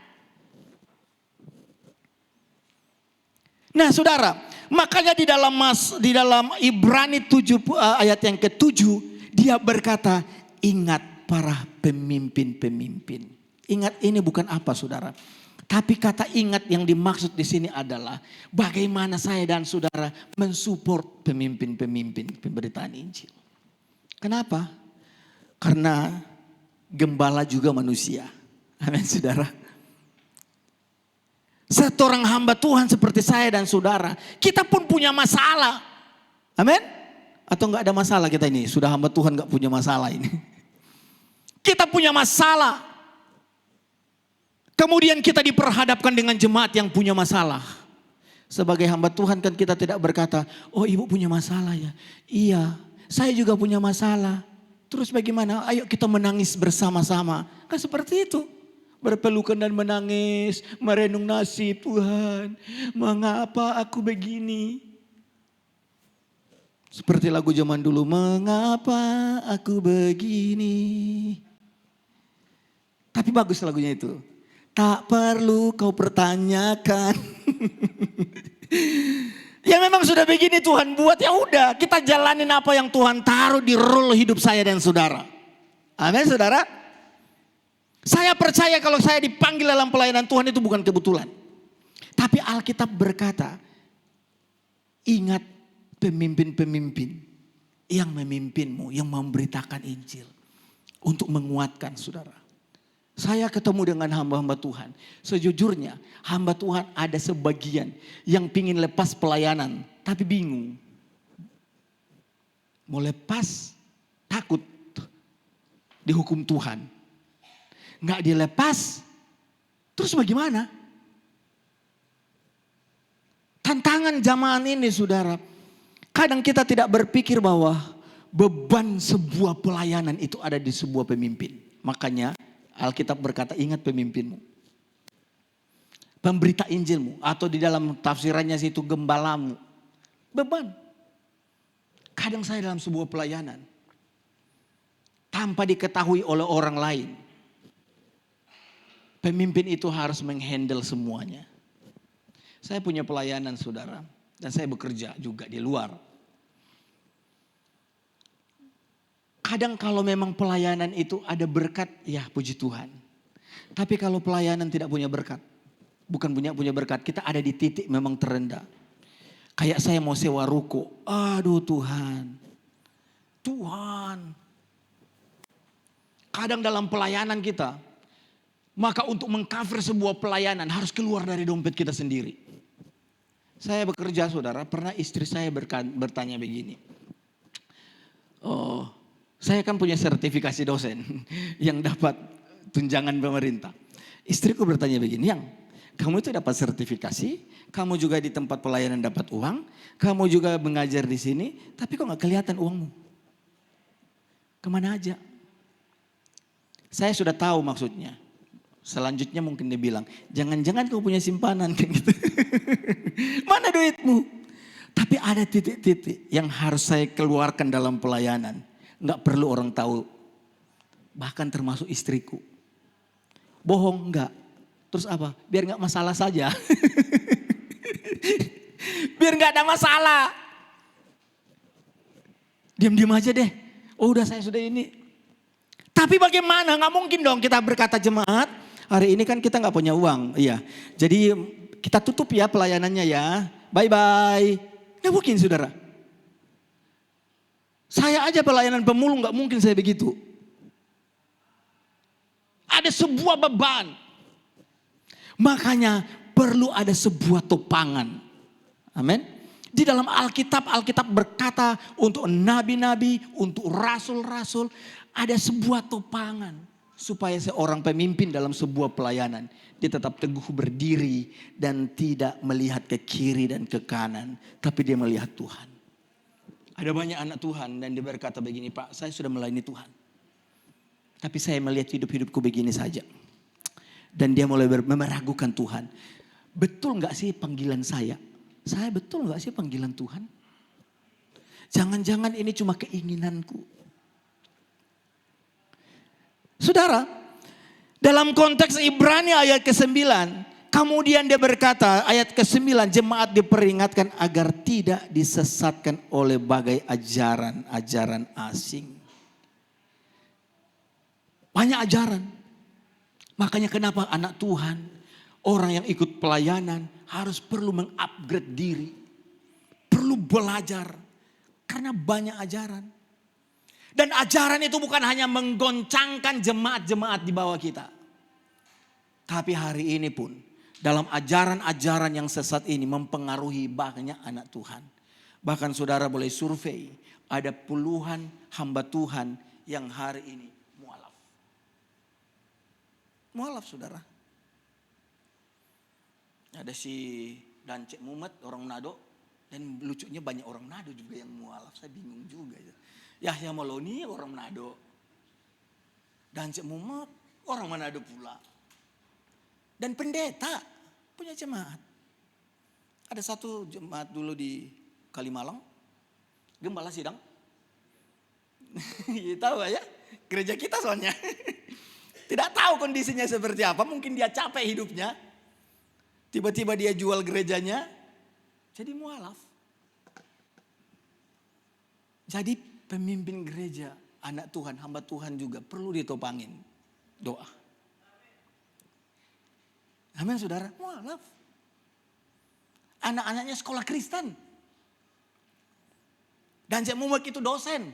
Nah saudara, makanya di dalam Ibrani 7 ayat yang ke-7 dia berkata, ingat para pemimpin-pemimpin. Ingat ini bukan apa saudara, tapi kata ingat yang dimaksud di sini adalah bagaimana saya dan saudara mensupport pemimpin-pemimpin pemberitaan Injil. Kenapa? Karena gembala juga manusia. Amin saudara. Seorang hamba Tuhan seperti saya dan saudara, kita pun punya masalah. Amin? Atau enggak ada masalah kita ini? Sudah hamba Tuhan enggak punya masalah ini. Kita punya masalah. Kemudian kita diperhadapkan dengan jemaat yang punya masalah. Sebagai hamba Tuhan kan kita tidak berkata, oh ibu punya masalah ya. Iya, saya juga punya masalah. Terus bagaimana? Ayo kita menangis bersama-sama. Kan seperti itu. Berpelukan dan menangis, merenung nasib Tuhan. Mengapa aku begini? Seperti lagu zaman dulu, mengapa aku begini? Tapi bagus lagunya itu. Tak perlu kau pertanyakan. Ya memang sudah begini Tuhan buat, ya udah kita jalanin apa yang Tuhan taruh di role hidup saya dan saudara. Amin saudara. Saya percaya kalau saya dipanggil dalam pelayanan Tuhan itu bukan kebetulan. Tapi Alkitab berkata, ingat pemimpin-pemimpin yang memimpinmu, yang memberitakan Injil. Untuk menguatkan saudara. Saya ketemu dengan hamba-hamba Tuhan. Sejujurnya hamba Tuhan ada sebagian yang pingin lepas pelayanan. Tapi bingung. Mau lepas takut dihukum Tuhan. Nggak dilepas, terus bagaimana? Tantangan zaman ini saudara, kadang kita tidak berpikir bahwa beban sebuah pelayanan itu ada di sebuah pemimpin. Makanya Alkitab berkata ingat pemimpinmu. Pemberita Injilmu atau di dalam tafsirannya situ gembalamu. Beban. Kadang saya dalam sebuah pelayanan, tanpa diketahui oleh orang lain, pemimpin itu harus menghandle semuanya. Saya punya pelayanan saudara. Dan saya bekerja juga di luar. Kadang kalau memang pelayanan itu ada berkat, ya puji Tuhan. Tapi kalau pelayanan tidak punya berkat. Bukan punya berkat, kita ada di titik memang terendah. Kayak saya mau sewa ruko. Aduh Tuhan. Tuhan. Kadang dalam pelayanan kita, maka untuk mengcover sebuah pelayanan harus keluar dari dompet kita sendiri. Saya bekerja saudara, pernah istri saya bertanya begini. Oh, saya kan punya sertifikasi dosen yang dapat tunjangan pemerintah. Istriku bertanya begini, yang kamu itu dapat sertifikasi, kamu juga di tempat pelayanan dapat uang, kamu juga mengajar di sini, tapi kok gak kelihatan uangmu? Kemana aja? Saya sudah tahu maksudnya. Selanjutnya mungkin dia bilang, jangan-jangan kau punya simpanan kan gitu. Mana duitmu? Tapi ada titik-titik yang harus saya keluarkan dalam pelayanan. Nggak perlu orang tahu. Bahkan termasuk istriku. Bohong enggak. Terus apa? Biar nggak masalah saja. Biar nggak ada masalah. Diam-diam aja deh. Oh udah saya sudah ini. Tapi bagaimana? Nggak mungkin dong kita berkata jemaat. Hari ini kan kita nggak punya uang. Iya. Jadi kita tutup ya pelayanannya ya. Bye-bye. Nggak mungkin saudara. Saya aja pelayanan pemulung nggak mungkin saya begitu. Ada sebuah beban. Makanya perlu ada sebuah topangan. Amin. Di dalam Alkitab berkata untuk nabi-nabi, untuk rasul-rasul. Ada sebuah topangan. Supaya seorang pemimpin dalam sebuah pelayanan. Dia tetap teguh berdiri dan tidak melihat ke kiri dan ke kanan. Tapi dia melihat Tuhan. Ada banyak anak Tuhan dan dia berkata begini, Pak saya sudah melayani Tuhan. Tapi saya melihat hidup-hidupku begini saja. Dan dia mulai meragukan Tuhan. Betul gak sih panggilan saya? Saya betul gak sih panggilan Tuhan? Jangan-jangan ini cuma keinginanku. Saudara, dalam konteks Ibrani ayat ke-9, kemudian dia berkata ayat ke-9, jemaat diperingatkan agar tidak disesatkan oleh bagai ajaran-ajaran asing. Banyak ajaran. Makanya kenapa anak Tuhan, orang yang ikut pelayanan harus perlu mengupgrade diri. Perlu belajar. Karena banyak ajaran. Dan ajaran itu bukan hanya menggoncangkan jemaat-jemaat di bawah kita. Tapi hari ini pun dalam ajaran-ajaran yang sesat ini mempengaruhi banyak anak Tuhan. Bahkan saudara boleh survei, ada puluhan hamba Tuhan yang hari ini mualaf. Mualaf saudara. Ada si Dance Mumet orang Manado. Dan lucunya banyak orang Manado juga yang mualaf. Saya bingung juga. Yahya Moloni orang Manado. Dance Mumet orang Manado pula. Dan pendeta punya jemaat. Ada satu jemaat dulu di Kalimalang. Gembala sidang. Tahu ya? Gereja kita soalnya. Tidak tahu kondisinya seperti apa. Mungkin dia capek hidupnya. Tiba-tiba dia jual gerejanya. Jadi mualaf. Jadi pemimpin gereja, anak Tuhan, hamba Tuhan juga perlu ditopangin. Doa. Amin saudara. Mualaf. Anak-anaknya sekolah Kristen. Dan Cik Mumek itu dosen.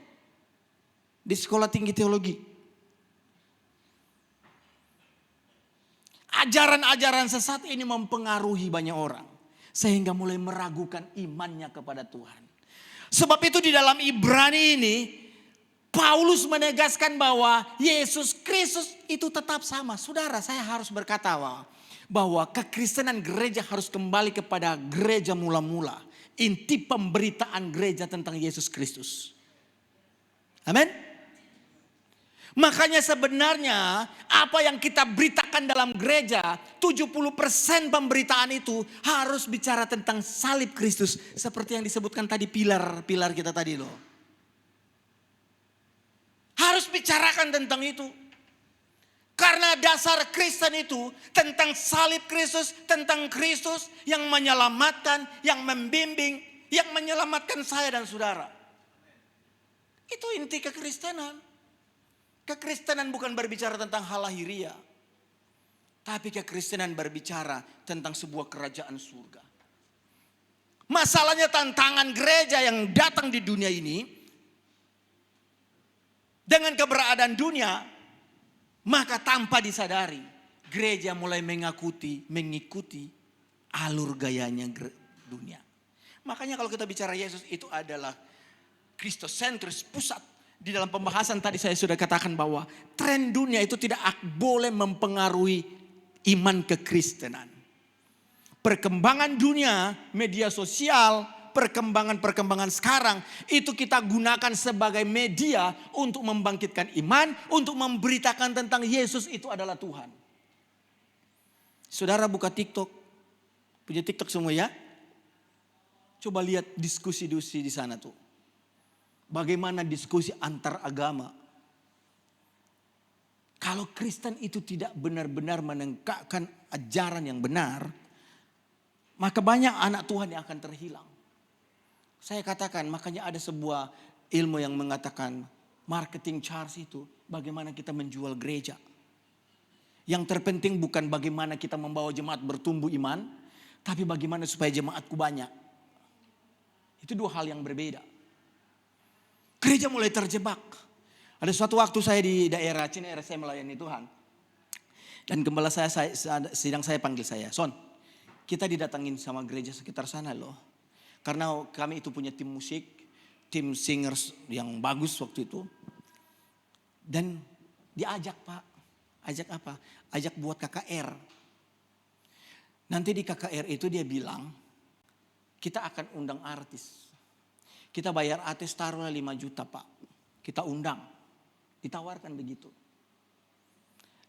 Di sekolah tinggi teologi. Ajaran-ajaran sesat ini mempengaruhi banyak orang. Sehingga mulai meragukan imannya kepada Tuhan. Sebab itu di dalam Ibrani ini, Paulus menegaskan bahwa Yesus Kristus itu tetap sama. Saudara, saya harus berkata bahwa kekristenan gereja harus kembali kepada gereja mula-mula. Inti pemberitaan gereja tentang Yesus Kristus. Amin. Makanya sebenarnya apa yang kita beritakan dalam gereja, 70% pemberitaan itu harus bicara tentang salib Kristus. Seperti yang disebutkan tadi pilar-pilar kita tadi loh. Harus bicarakan tentang itu. Karena dasar Kristen itu tentang salib Kristus, tentang Kristus yang menyelamatkan, yang membimbing, yang menyelamatkan saya dan saudara. Itu inti kekristenan. Kekristenan bukan berbicara tentang hal lahiriah. Tapi kekristenan berbicara tentang sebuah kerajaan surga. Masalahnya tantangan gereja yang datang di dunia ini. Dengan keberadaan dunia. Maka tanpa disadari. Gereja mulai mengikuti alur gayanya dunia. Makanya kalau kita bicara Yesus itu adalah Kristosentris, pusat. Di dalam pembahasan tadi saya sudah katakan bahwa tren dunia itu tidak boleh mempengaruhi iman kekristenan. Perkembangan dunia, media sosial, perkembangan sekarang itu kita gunakan sebagai media untuk membangkitkan iman, untuk memberitakan tentang Yesus itu adalah Tuhan. Saudara buka TikTok, punya TikTok semua ya? Coba lihat diskusi-diskusi di sana tuh. Bagaimana diskusi antar agama. Kalau Kristen itu tidak benar-benar menegakkan ajaran yang benar, maka banyak anak Tuhan yang akan terhilang. Saya katakan, makanya ada sebuah ilmu yang mengatakan marketing charge itu bagaimana kita menjual gereja. Yang terpenting bukan bagaimana kita membawa jemaat bertumbuh iman, tapi bagaimana supaya jemaatku banyak. Itu dua hal yang berbeda. Gereja mulai terjebak. Ada suatu waktu saya di daerah Cinere, saya melayani Tuhan. Dan gembala sedang saya panggil saya, Son, kita didatangin sama gereja sekitar sana loh. Karena kami itu punya tim musik, tim singers yang bagus waktu itu. Dan diajak Pak, ajak apa? Ajak buat KKR. Nanti di KKR itu dia bilang, kita akan undang artis. Kita bayar artis taruhlah 5 juta Pak. Kita undang. Ditawarkan begitu.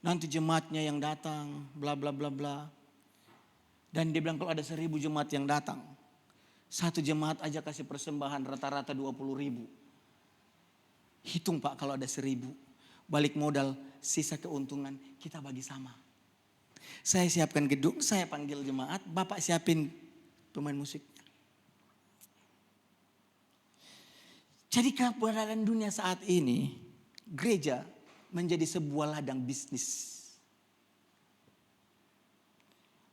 Nanti jemaatnya yang datang, bla bla bla bla. Dan dia bilang kalau ada 1.000 jemaat yang datang, satu jemaat aja kasih persembahan rata-rata 20.000. Hitung Pak kalau ada 1.000. Balik modal, sisa keuntungan kita bagi sama. Saya siapkan gedung, saya panggil jemaat, Bapak siapin pemain musiknya. Jadi keberadaan dunia saat ini, gereja menjadi sebuah ladang bisnis.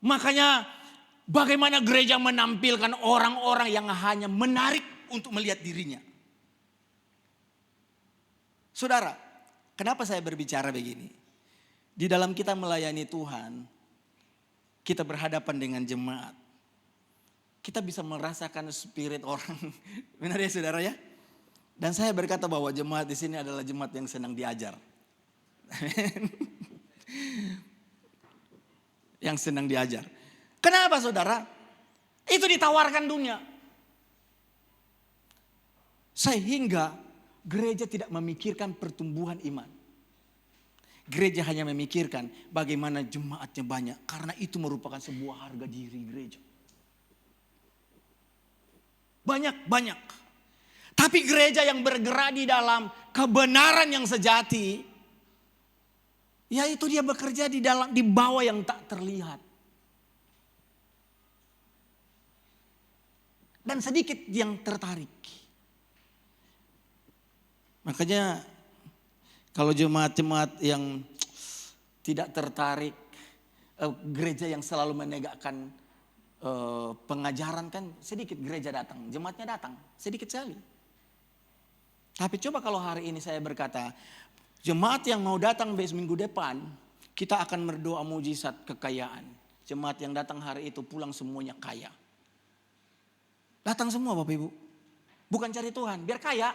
Makanya bagaimana gereja menampilkan orang-orang yang hanya menarik untuk melihat dirinya. Saudara, kenapa saya berbicara begini? Di dalam kita melayani Tuhan, kita berhadapan dengan jemaat. Kita bisa merasakan spirit orang. Benar ya saudara ya? Dan saya berkata bahwa jemaat di sini adalah jemaat yang senang diajar. Yang senang diajar. Kenapa saudara? Itu ditawarkan dunia. Sehingga gereja tidak memikirkan pertumbuhan iman. Gereja hanya memikirkan bagaimana jemaatnya banyak. Karena itu merupakan sebuah harga diri gereja. Banyak. Tapi gereja yang bergerak di dalam kebenaran yang sejati, yaitu dia bekerja di bawah yang tak terlihat. Dan sedikit yang tertarik. Makanya kalau jemaat-jemaat yang tidak tertarik, gereja yang selalu menegakkan pengajaran kan sedikit gereja datang, jemaatnya datang, sedikit sekali. Tapi coba kalau hari ini saya berkata, jemaat yang mau datang minggu depan, kita akan berdoa mujizat kekayaan. Jemaat yang datang hari itu pulang semuanya kaya. Datang semua Bapak Ibu. Bukan cari Tuhan, biar kaya.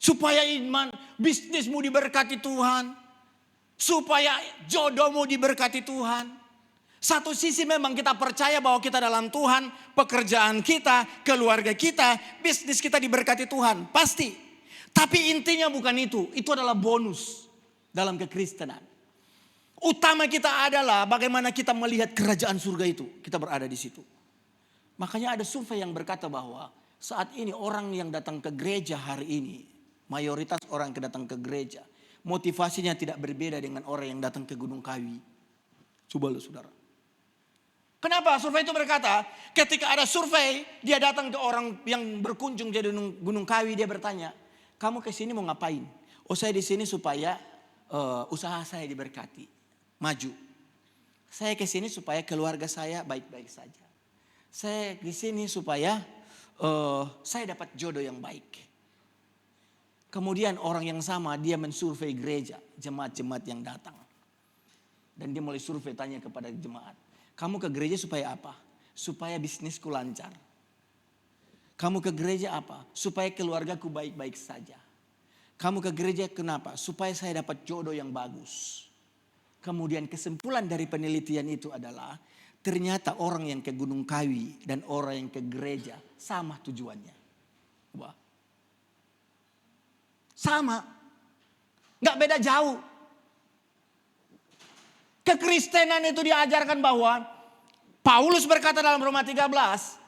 Supaya iman, bisnismu diberkati Tuhan. Supaya jodohmu diberkati Tuhan. Satu sisi memang kita percaya bahwa kita dalam Tuhan, pekerjaan kita, keluarga kita, bisnis kita diberkati Tuhan. Pasti. Tapi intinya bukan itu. Itu adalah bonus dalam kekristenan. Utama kita adalah bagaimana kita melihat kerajaan surga itu. Kita berada di situ. Makanya ada survei yang berkata bahwa saat ini orang yang datang ke gereja hari ini, mayoritas orang yang datang ke gereja, motivasinya tidak berbeda dengan orang yang datang ke Gunung Kawi. Coba lo saudara. Kenapa? Survei itu berkata, ketika ada survei, dia datang ke orang yang berkunjung di Gunung Kawi, dia bertanya, kamu ke sini mau ngapain? Oh, saya di sini supaya usaha saya diberkati, maju. Saya ke sini supaya keluarga saya baik-baik saja. Saya di sini supaya saya dapat jodoh yang baik. Kemudian orang yang sama dia mensurvei gereja, jemaat-jemaat yang datang. Dan dia mulai survei tanya kepada jemaat. Kamu ke gereja supaya apa? Supaya bisnisku lancar. Kamu ke gereja apa? Supaya keluargaku baik-baik saja. Kamu ke gereja kenapa? Supaya saya dapat jodoh yang bagus. Kemudian kesimpulan dari penelitian itu adalah ternyata orang yang ke Gunung Kawi dan orang yang ke gereja sama tujuannya. Wah. Sama. Gak beda jauh. Kekristenan itu diajarkan bahwa Paulus berkata dalam Roma 13,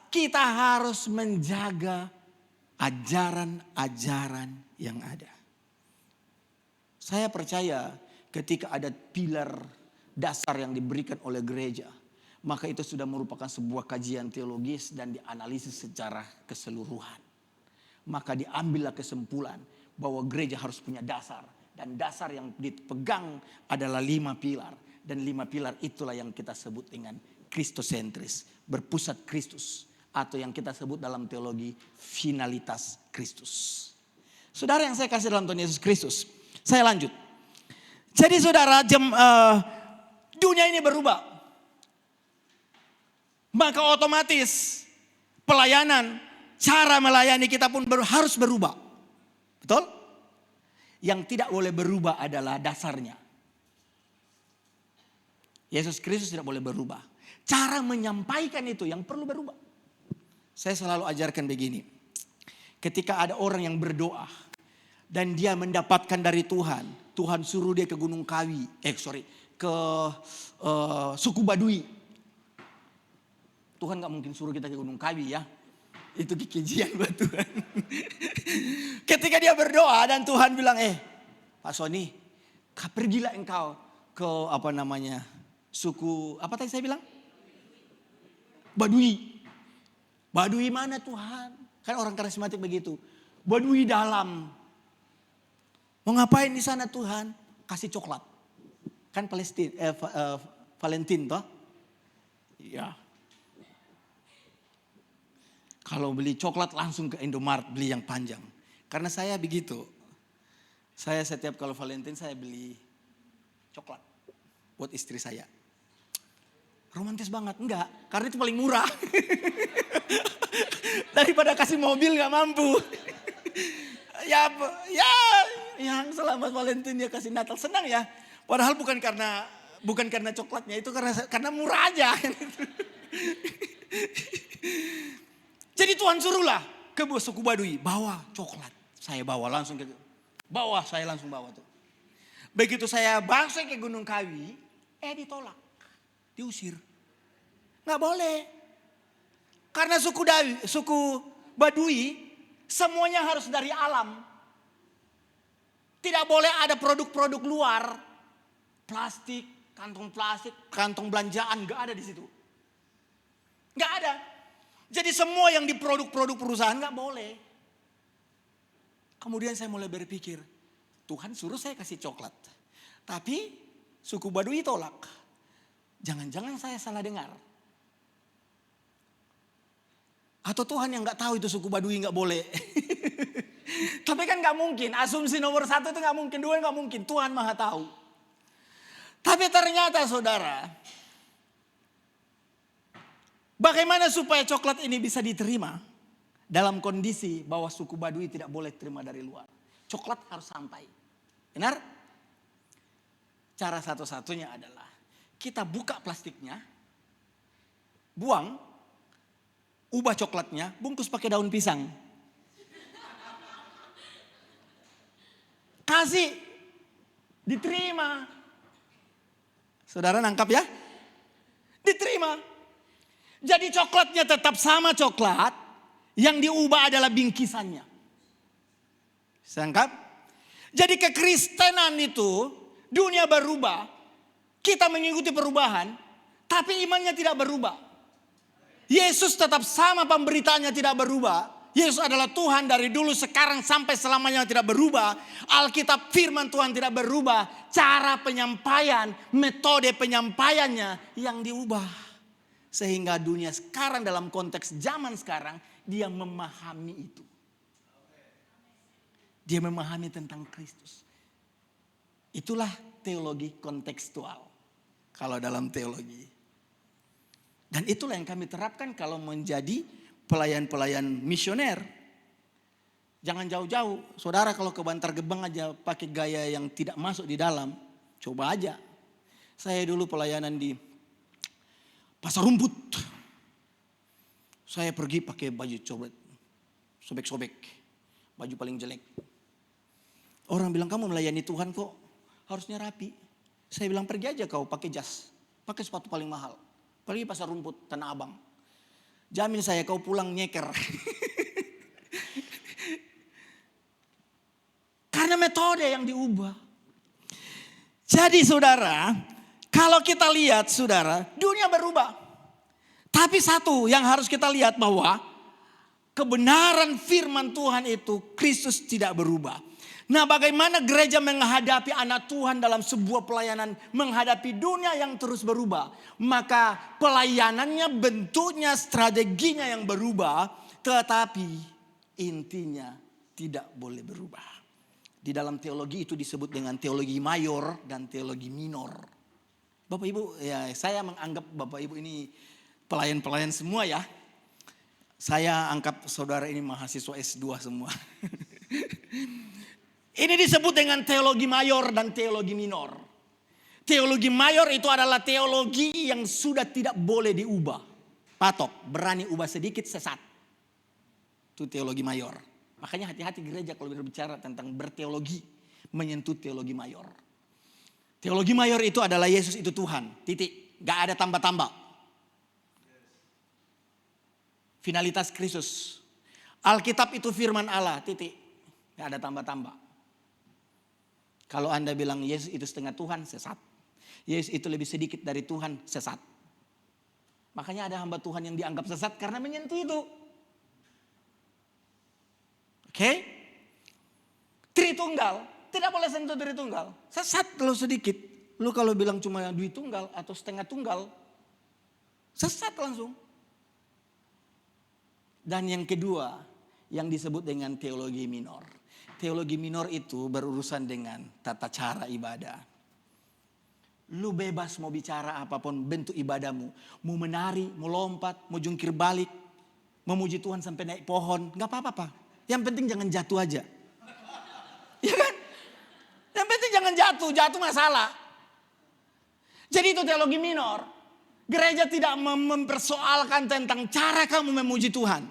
kita harus menjaga ajaran-ajaran yang ada. Saya percaya ketika ada pilar dasar yang diberikan oleh gereja, maka itu sudah merupakan sebuah kajian teologis dan dianalisis secara keseluruhan. Maka diambillah kesimpulan bahwa gereja harus punya dasar. Dan dasar yang dipegang adalah 5 pilar. Dan 5 pilar itulah yang kita sebut dengan Kristosentris. Berpusat Kristus. Atau yang kita sebut dalam teologi finalitas Kristus. Saudara yang saya kasih dalam Tuhan Yesus Kristus. Saya lanjut. Jadi saudara, dunia ini berubah. Maka otomatis pelayanan, cara melayani kita pun harus berubah. Betul? Yang tidak boleh berubah adalah dasarnya. Yesus Kristus tidak boleh berubah. Cara menyampaikan itu yang perlu berubah. Saya selalu ajarkan begini. Ketika ada orang yang berdoa dan dia mendapatkan dari Tuhan, Tuhan suruh dia ke Gunung Kawi, ke suku Baduy. Tuhan gak mungkin suruh kita ke Gunung Kawi ya. Itu kekejian buat Tuhan. Ketika dia berdoa dan Tuhan bilang, Pak Sony, pergilah engkau ke suku, apa tadi saya bilang? Baduy. Baduy mana Tuhan? Kan orang karismatik begitu. Baduy dalam. Mau ngapain di sana Tuhan? Kasih coklat. Kan Palestina, Valentine toh? Iya. Kalau beli coklat langsung ke Indomaret beli yang panjang. Karena saya begitu. Saya setiap kalau Valentine saya beli coklat buat istri saya. Romantis banget. Enggak, karena itu paling murah. Daripada kasih mobil gak mampu. ya yang selamat Valentine ya kasih Natal senang ya. Padahal bukan karena coklatnya, itu karena murah aja. Jadi Tuhan suruhlah ke suku Baduy, bawa coklat. Saya bawa langsung saya langsung bawa tuh. Begitu saya bangsa ke Gunung Kawi, ditolak. Diusir. Nggak boleh. Karena suku Baduy semuanya harus dari alam. Tidak boleh ada produk-produk luar. Plastik, kantong belanjaan nggak ada di situ. Nggak ada. Jadi semua yang diproduk-produk perusahaan nggak boleh. Kemudian saya mulai berpikir, Tuhan suruh saya kasih coklat. Tapi suku Baduy tolak. Jangan-jangan saya salah dengar. Atau Tuhan yang nggak tahu itu suku Baduy nggak boleh. Tapi kan nggak mungkin. Asumsi nomor 1 itu nggak mungkin. 2 nggak mungkin. Tuhan Maha tahu. Tapi ternyata saudara, bagaimana supaya coklat ini bisa diterima dalam kondisi bahwa suku Baduy tidak boleh terima dari luar. Coklat harus sampai. Benar? Cara satu-satunya adalah kita buka plastiknya, buang, ubah coklatnya, bungkus pakai daun pisang. Kasih, diterima. Saudara nangkap ya? Diterima. Jadi coklatnya tetap sama coklat, yang diubah adalah bingkisannya. Sangkap? Jadi kekristenan itu, dunia berubah, kita mengikuti perubahan, tapi imannya tidak berubah. Yesus tetap sama pemberitaannya tidak berubah. Yesus adalah Tuhan dari dulu, sekarang, sampai selamanya tidak berubah. Alkitab firman Tuhan tidak berubah. Cara penyampaian, metode penyampaiannya yang diubah. Sehingga dunia sekarang dalam konteks zaman sekarang, dia memahami itu. Dia memahami tentang Kristus. Itulah teologi kontekstual. Kalau dalam teologi. Dan itulah yang kami terapkan kalau menjadi pelayan-pelayan misioner. Jangan jauh-jauh. Saudara kalau ke Bantar Gebang aja pakai gaya yang tidak masuk di dalam. Coba aja. Saya dulu pelayanan di Pasar Rumput. Saya pergi pakai baju sobek-sobek. Baju paling jelek. Orang bilang kamu melayani Tuhan kok harusnya rapi. Saya bilang pergi aja kau pakai jas. Pakai sepatu paling mahal. Pergi Pasar Rumput, Tanah Abang. Jamin saya kau pulang nyeker. Karena metode yang diubah. Jadi saudara, kalau kita lihat saudara, dunia berubah. Tapi satu yang harus kita lihat bahwa kebenaran firman Tuhan itu Kristus tidak berubah. Nah, bagaimana gereja menghadapi anak Tuhan dalam sebuah pelayanan, menghadapi dunia yang terus berubah. Maka pelayanannya, bentuknya, strateginya yang berubah, tetapi intinya tidak boleh berubah. Di dalam teologi itu disebut dengan teologi mayor dan teologi minor. Bapak Ibu, ya saya menganggap Bapak Ibu ini pelayan-pelayan semua ya. Saya anggap saudara ini mahasiswa S2 semua. Ini disebut dengan teologi mayor dan teologi minor. Teologi mayor itu adalah teologi yang sudah tidak boleh diubah. Patok, berani ubah sedikit sesat. Itu teologi mayor. Makanya hati-hati gereja kalau berbicara tentang berteologi, menyentuh teologi mayor. Teologi mayor itu adalah Yesus itu Tuhan, titik. Gak ada tambah-tambah. Finalitas Kristus. Alkitab itu firman Allah, titik. Gak ada tambah-tambah. Kalau Anda bilang Yesus itu setengah Tuhan, sesat. Yesus itu lebih sedikit dari Tuhan, sesat. Makanya ada hamba Tuhan yang dianggap sesat karena menyentuh itu. Oke? Tritunggal, tidak boleh sentuh Tritunggal. Sesat kalau sedikit. Lu kalau bilang cuma duit tunggal atau setengah tunggal, sesat langsung. Dan yang kedua, yang disebut dengan teologi minor. Teologi minor itu berurusan dengan tata cara ibadah. Lu bebas mau bicara apapun bentuk ibadahmu. Mau menari, mau lompat, mau jungkir balik. Memuji Tuhan sampai naik pohon. Gak apa-apa. Yang penting jangan jatuh aja. Ya kan? Yang penting jangan jatuh. Jatuh masalah. Jadi itu teologi minor. Gereja tidak mempersoalkan tentang cara kamu memuji Tuhan.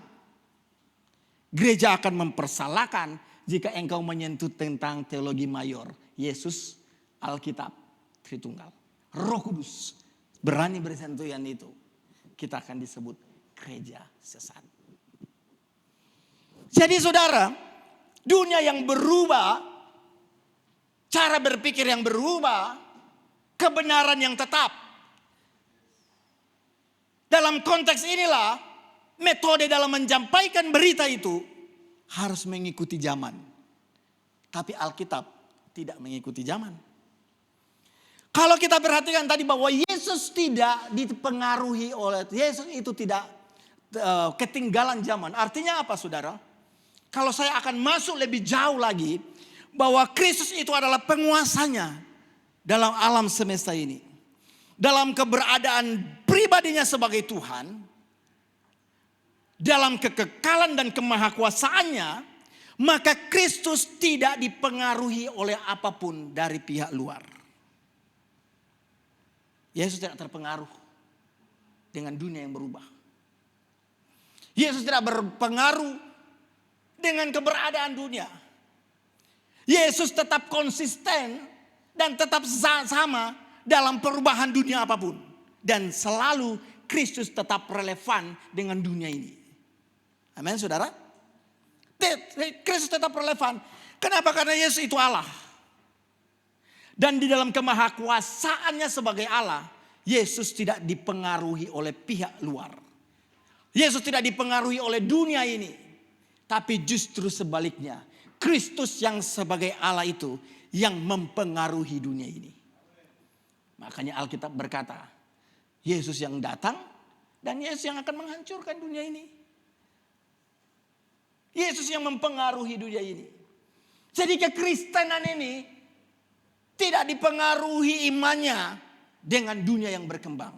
Gereja akan mempersalahkan jika engkau menyentuh tentang teologi mayor. Yesus, Alkitab, Tritunggal. Roh Kudus berani bersentuhan itu. Kita akan disebut gereja sesat. Jadi saudara, dunia yang berubah, cara berpikir yang berubah, kebenaran yang tetap. Dalam konteks inilah, metode dalam menyampaikan berita itu harus mengikuti zaman. Tapi Alkitab tidak mengikuti zaman. Kalau kita perhatikan tadi bahwa Yesus tidak dipengaruhi oleh, Yesus itu tidak ketinggalan zaman. Artinya apa saudara? Kalau saya akan masuk lebih jauh lagi, bahwa Kristus itu adalah penguasanya dalam alam semesta ini. Dalam keberadaan pribadinya sebagai Tuhan, dalam kekekalan dan kemahakuasaannya, maka Kristus tidak dipengaruhi oleh apapun dari pihak luar. Yesus tidak terpengaruh dengan dunia yang berubah. Yesus tidak berpengaruh dengan keberadaan dunia. Yesus tetap konsisten dan tetap sama dalam perubahan dunia apapun. Dan selalu Kristus tetap relevan dengan dunia ini. Amin saudara. Kristus tetap relevan. Kenapa? Karena Yesus itu Allah. Dan di dalam kemahakuasaannya sebagai Allah, Yesus tidak dipengaruhi oleh pihak luar. Yesus tidak dipengaruhi oleh dunia ini. Tapi justru sebaliknya, Kristus yang sebagai Allah itu yang mempengaruhi dunia ini. Makanya Alkitab berkata, Yesus yang datang dan Yesus yang akan menghancurkan dunia ini. Yesus yang mempengaruhi dunia ini. Jadi kekristenan ini tidak dipengaruhi imannya dengan dunia yang berkembang.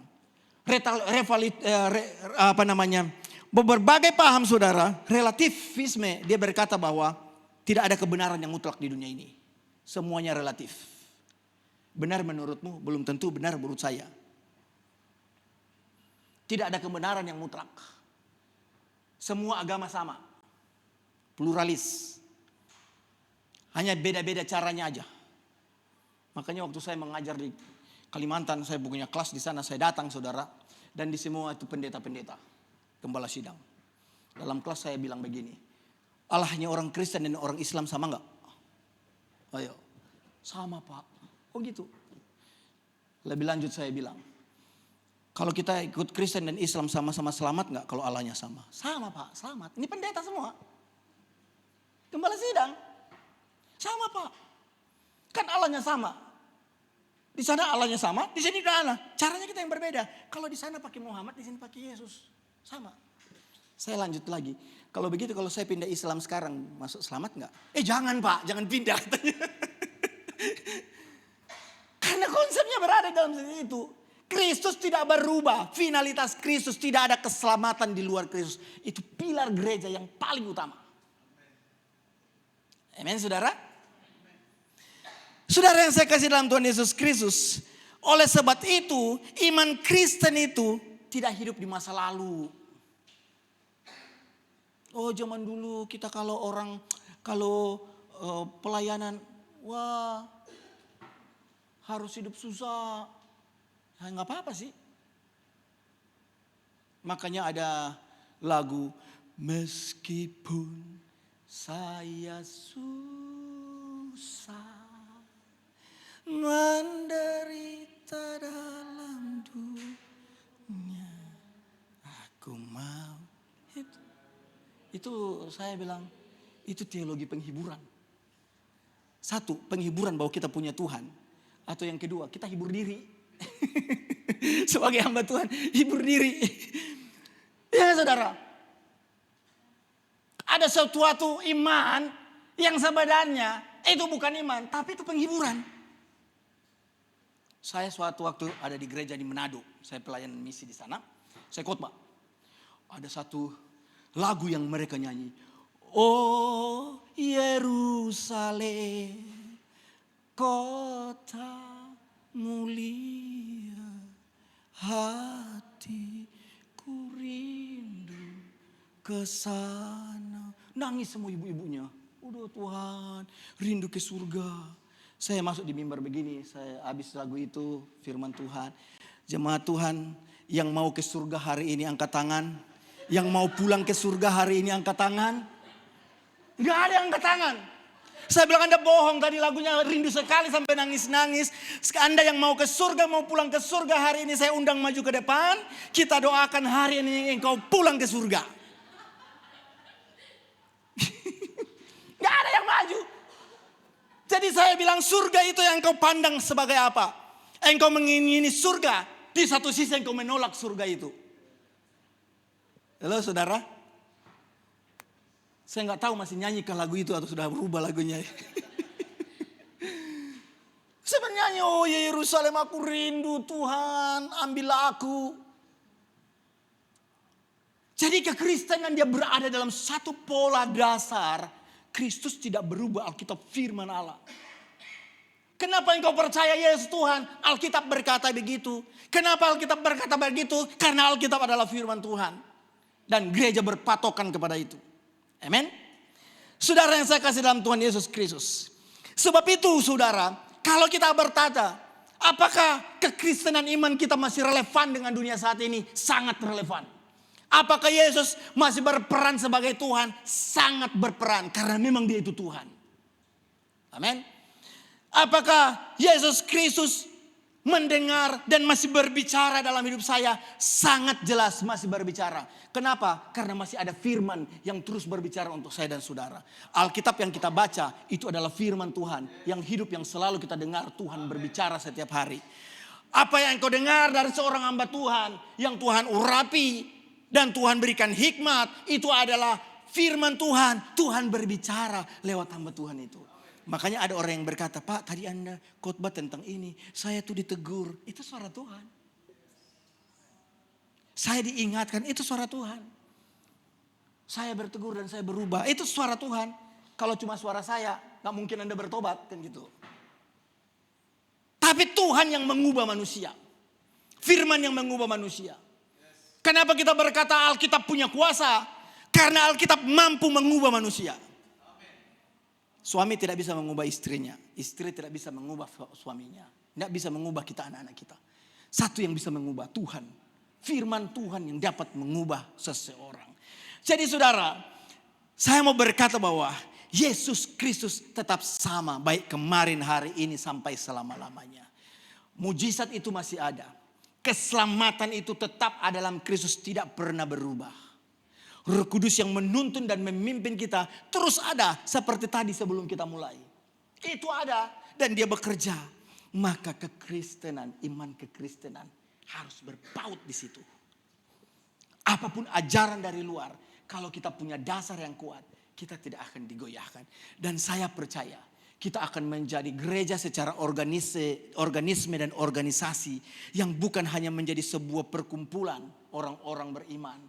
Berbagai paham saudara, relativisme, dia berkata bahwa tidak ada kebenaran yang mutlak di dunia ini. Semuanya relatif. Benar menurutmu, belum tentu benar menurut saya. Tidak ada kebenaran yang mutlak. Semua agama sama. Pluralis. Hanya beda-beda caranya aja. Makanya waktu saya mengajar di Kalimantan, saya punya kelas di sana, saya datang saudara. Dan di semua itu pendeta-pendeta. Gembala sidang. Dalam kelas saya bilang begini, Allahnya orang Kristen dan orang Islam sama enggak? Ayo, sama Pak. Oh gitu. Lebih lanjut saya bilang, kalau kita ikut Kristen dan Islam sama-sama selamat enggak kalau Allahnya sama? Sama Pak, selamat. Ini pendeta semua. Gembala sidang. Sama Pak. Kan Allahnya sama. Di sana Allahnya sama, di sini Allah. Caranya kita yang berbeda. Kalau di sana pakai Muhammad, di sini pakai Yesus. Sama. Saya lanjut lagi. Kalau begitu, kalau saya pindah Islam sekarang, masuk selamat enggak? Jangan Pak, jangan pindah katanya. Karena konsepnya berada dalam itu. Kristus tidak berubah. Finalitas Kristus, tidak ada keselamatan di luar Kristus. Itu pilar gereja yang paling utama. Amin saudara? Saudara yang saya kasih dalam Tuhan Yesus Kristus. Oleh sebab itu, iman Kristen itu tidak hidup di masa lalu. Oh zaman dulu kita kalau pelayanan, wah harus hidup susah. Nggak apa-apa sih. Makanya ada lagu, meskipun saya susah menderita dalam dunia, aku mau. Itu saya bilang, itu teologi penghiburan. Satu, penghiburan bahwa kita punya Tuhan. Atau yang kedua, kita hibur diri. Sebagai hamba Tuhan, hibur diri. Ya saudara, ada suatu iman yang sebenarnya itu bukan iman, tapi itu penghiburan. Saya suatu waktu ada di gereja di Manado, saya pelayanan misi di sana, saya khotbah. Ada satu lagu yang mereka nyanyi. Oh Yerusalem, kota mulia, hatiku rindu ke sana. Nangis semua ibu-ibunya. Udah Tuhan, rindu ke surga. Saya masuk di mimbar begini, saya habis lagu itu, firman Tuhan. Jemaat Tuhan yang mau ke surga hari ini angkat tangan. Yang mau pulang ke surga hari ini angkat tangan. Gak ada yang angkat tangan. Saya bilang Anda bohong, tadi lagunya rindu sekali sampai nangis-nangis. Anda yang mau ke surga, mau pulang ke surga hari ini saya undang maju ke depan. Kita doakan hari ini engkau pulang ke surga. Gak ada yang maju. Jadi saya bilang surga itu yang engkau pandang sebagai apa? Engkau mengingini surga, di satu sisi engkau menolak surga itu. Halo saudara, saya nggak tahu masih nyanyikah lagu itu atau sudah berubah lagunya. Saya bernyanyi, oh Yerusalem aku rindu Tuhan, ambillah aku. Jadi kekristenan dia berada dalam satu pola dasar. Kristus tidak berubah, Alkitab firman Allah. Kenapa engkau percaya Yesus Tuhan? Alkitab berkata begitu. Kenapa Alkitab berkata begitu? Karena Alkitab adalah firman Tuhan. Dan gereja berpatokan kepada itu. Amin. Saudara yang saya kasih dalam Tuhan Yesus Kristus. Sebab itu saudara, kalau kita bertanya, apakah kekristenan iman kita masih relevan dengan dunia saat ini? Sangat relevan. Apakah Yesus masih berperan sebagai Tuhan? Sangat berperan, karena memang dia itu Tuhan. Amin. Apakah Yesus Kristus mendengar dan masih berbicara dalam hidup saya? Sangat jelas masih berbicara. Kenapa? Karena masih ada firman yang terus berbicara untuk saya dan saudara. Alkitab yang kita baca itu adalah firman Tuhan yang hidup, yang selalu kita dengar Tuhan berbicara setiap hari. Apa yang kau dengar dari seorang hamba Tuhan yang Tuhan urapi dan Tuhan berikan hikmat, itu adalah firman Tuhan. Tuhan berbicara lewat hamba Tuhan itu. Makanya ada orang yang berkata, Pak tadi Anda khotbah tentang ini, saya tuh ditegur. Itu suara Tuhan. Saya diingatkan, itu suara Tuhan. Saya bertegur dan saya berubah, itu suara Tuhan. Kalau cuma suara saya, gak mungkin Anda bertobat, kan gitu. Tapi Tuhan yang mengubah manusia. Firman yang mengubah manusia. Kenapa kita berkata Alkitab punya kuasa? Karena Alkitab mampu mengubah manusia. Suami tidak bisa mengubah istrinya. Istri tidak bisa mengubah suaminya. Tidak bisa mengubah kita anak-anak kita. Satu yang bisa mengubah, Tuhan. firman Tuhan yang dapat mengubah seseorang. Jadi saudara, saya mau berkata bahwa Yesus Kristus tetap sama baik kemarin, hari ini sampai selama-lamanya. Mujizat itu masih ada. Keselamatan itu tetap ada dalam Kristus, tidak pernah berubah. Roh Kudus yang menuntun dan memimpin kita terus ada seperti tadi sebelum kita mulai. Itu ada dan dia bekerja. Maka kekristenan, iman kekristenan harus berpaut di situ. Apapun ajaran dari luar, kalau kita punya dasar yang kuat, kita tidak akan digoyahkan. Dan saya percaya kita akan menjadi gereja secara organisme dan organisasi yang bukan hanya menjadi sebuah perkumpulan orang-orang beriman,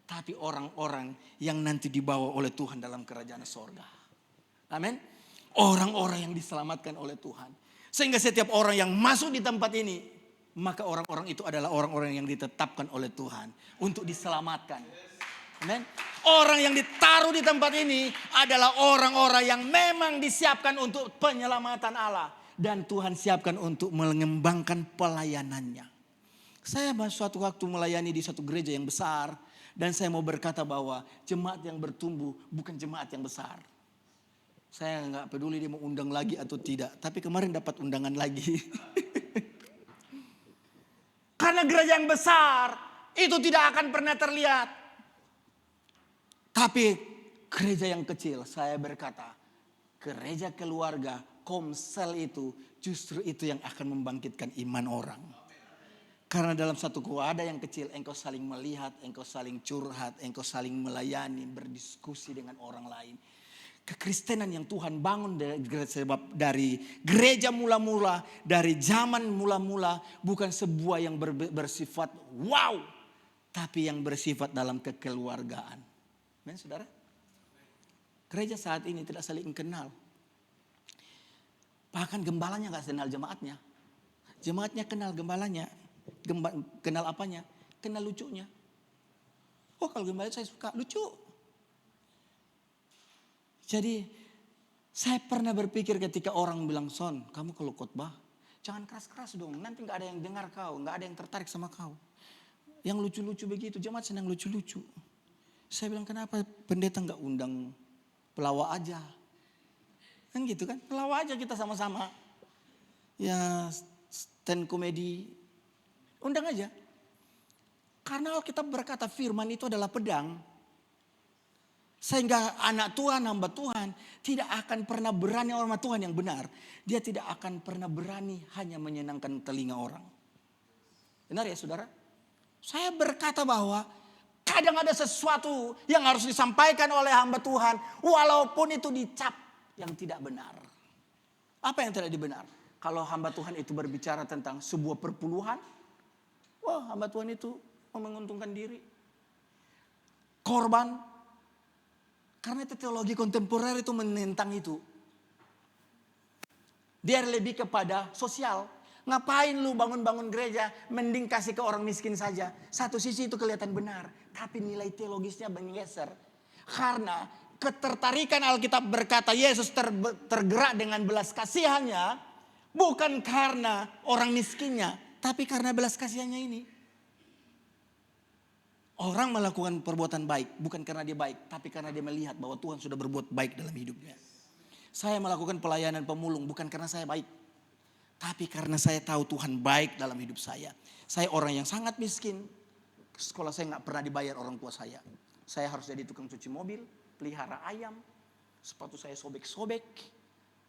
tapi orang-orang yang nanti dibawa oleh Tuhan dalam kerajaan sorga. Amin. Orang-orang yang diselamatkan oleh Tuhan. Sehingga setiap orang yang masuk di tempat ini, maka orang-orang itu adalah orang-orang yang ditetapkan oleh Tuhan untuk diselamatkan. Amin. Orang yang ditaruh di tempat ini adalah orang-orang yang memang disiapkan untuk penyelamatan Allah. Dan Tuhan siapkan untuk mengembangkan pelayanannya. Saya suatu waktu melayani di satu gereja yang besar. Dan saya mau berkata bahwa jemaat yang bertumbuh bukan jemaat yang besar. Saya nggak peduli dia mau undang lagi atau tidak. Tapi kemarin dapat undangan lagi. Karena gereja yang besar itu tidak akan pernah terlihat. Tapi gereja yang kecil, saya berkata, gereja keluarga, komsel itu justru itu yang akan membangkitkan iman orang. Karena dalam satu keluarga yang kecil, engkau saling melihat, engkau saling curhat, engkau saling melayani, berdiskusi dengan orang lain. Kekristenan yang Tuhan bangun dari gereja mula-mula, dari zaman mula-mula, bukan sebuah yang bersifat wow, tapi yang bersifat dalam kekeluargaan. Men, saudara, gereja saat ini tidak saling kenal. Bahkan gembalanya gak kenal jemaatnya. Jemaatnya kenal gembalanya. Kenal apanya? Kenal lucunya. Oh, kalau gembala saya suka, lucu. Jadi saya pernah berpikir ketika orang bilang, Son, kamu kalau khotbah jangan keras-keras dong. Nanti gak ada yang dengar kau, gak ada yang tertarik sama kau. Yang lucu-lucu begitu, jemaat senang lucu-lucu. Saya bilang, kenapa pendeta gak undang pelawak aja? Kan gitu kan, pelawak aja kita sama-sama. Ya stand komedi, undang aja. Karena Alkitab berkata firman itu adalah pedang. Sehingga anak Tuhan, hamba Tuhan tidak akan pernah berani orang Tuhan yang benar. Dia tidak akan pernah berani hanya menyenangkan telinga orang. Benar ya saudara? Saya berkata bahwa kadang ada sesuatu yang harus disampaikan oleh hamba Tuhan. Walaupun itu dicap yang tidak benar. Apa yang tidak dibenar? Kalau hamba Tuhan itu berbicara tentang sebuah perpuluhan. Wah, hamba Tuhan itu menguntungkan diri. Korban. Karena itu teologi kontemporer itu menentang itu. Dia lebih kepada sosial. Ngapain lu bangun-bangun gereja, mending kasih ke orang miskin saja. Satu sisi itu kelihatan benar, tapi nilai teologisnya bergeser. Karena ketertarikan Alkitab berkata Yesus tergerak dengan belas kasihannya, bukan karena orang miskinnya, tapi karena belas kasihannya ini. Orang melakukan perbuatan baik bukan karena dia baik, tapi karena dia melihat bahwa Tuhan sudah berbuat baik dalam hidupnya. Saya melakukan pelayanan pemulung bukan karena saya baik, tapi karena saya tahu Tuhan baik dalam hidup saya. Saya orang yang sangat miskin. Sekolah saya gak pernah dibayar orang tua saya. Saya harus jadi tukang cuci mobil, pelihara ayam, sepatu saya sobek-sobek,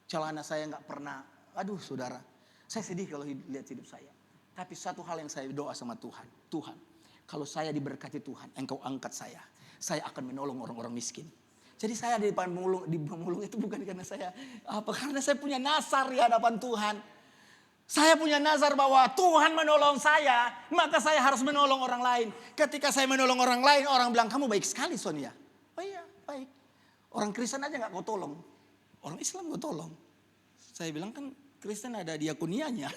celana saya gak pernah. Aduh saudara, saya sedih kalau lihat hidup saya. Tapi satu hal yang saya doa sama Tuhan, Tuhan, kalau saya diberkati Tuhan, engkau angkat saya akan menolong orang-orang miskin. Jadi saya di pemulung itu bukan karena saya karena saya punya nazar di hadapan Tuhan. Saya punya nazar bahwa Tuhan menolong saya, maka saya harus menolong orang lain. Ketika saya menolong orang lain, orang bilang, kamu baik sekali Sonia. Oh iya, baik. Orang Kristen aja gak kau tolong. Orang Islam kau tolong. Saya bilang kan Kristen ada diakonianya.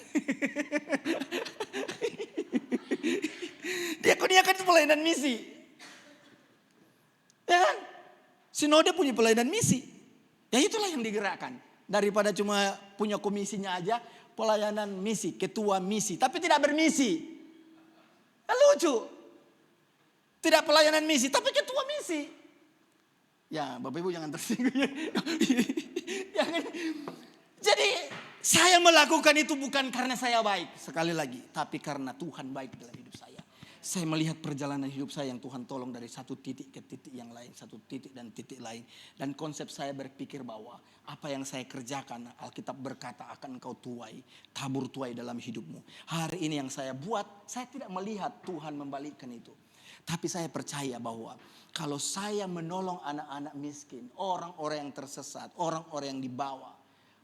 Diakonia kan pelayanan misi. Ya kan? Sinode punya pelayanan misi. Ya itulah yang digerakkan. Daripada cuma punya komisinya aja, pelayanan misi, ketua misi. Tapi tidak bermisi. Kan lucu. Tidak pelayanan misi, tapi ketua misi. Ya, Bapak Ibu jangan tersinggung. Jangan. Jadi saya melakukan itu bukan karena saya baik, sekali lagi, tapi karena Tuhan baik dalam hidup saya. Saya melihat perjalanan hidup saya yang Tuhan tolong dari satu titik ke titik yang lain, satu titik dan titik lain. Dan konsep saya berpikir bahwa apa yang saya kerjakan, Alkitab berkata akan engkau tuai, tabur tuai dalam hidupmu. Hari ini yang saya buat, saya tidak melihat Tuhan membalikkan itu. Tapi saya percaya bahwa kalau saya menolong anak-anak miskin, orang-orang yang tersesat, orang-orang yang di bawah,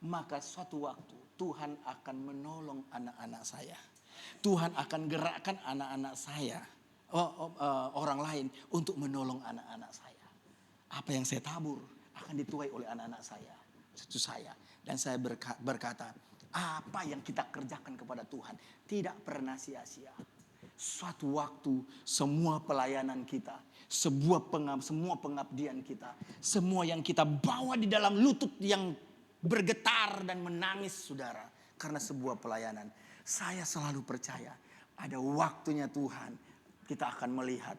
maka suatu waktu Tuhan akan menolong anak-anak saya. Tuhan akan gerakkan anak-anak saya, orang lain untuk menolong anak-anak saya. Apa yang saya tabur akan dituai oleh anak-anak saya. Itu saya. Dan saya berkata, apa yang kita kerjakan kepada Tuhan tidak pernah sia-sia. Suatu waktu semua pelayanan kita, semua pengabdian kita, semua yang kita bawa di dalam lutut yang bergetar dan menangis saudara. Karena sebuah pelayanan. Saya selalu percaya ada waktunya Tuhan. Kita akan melihat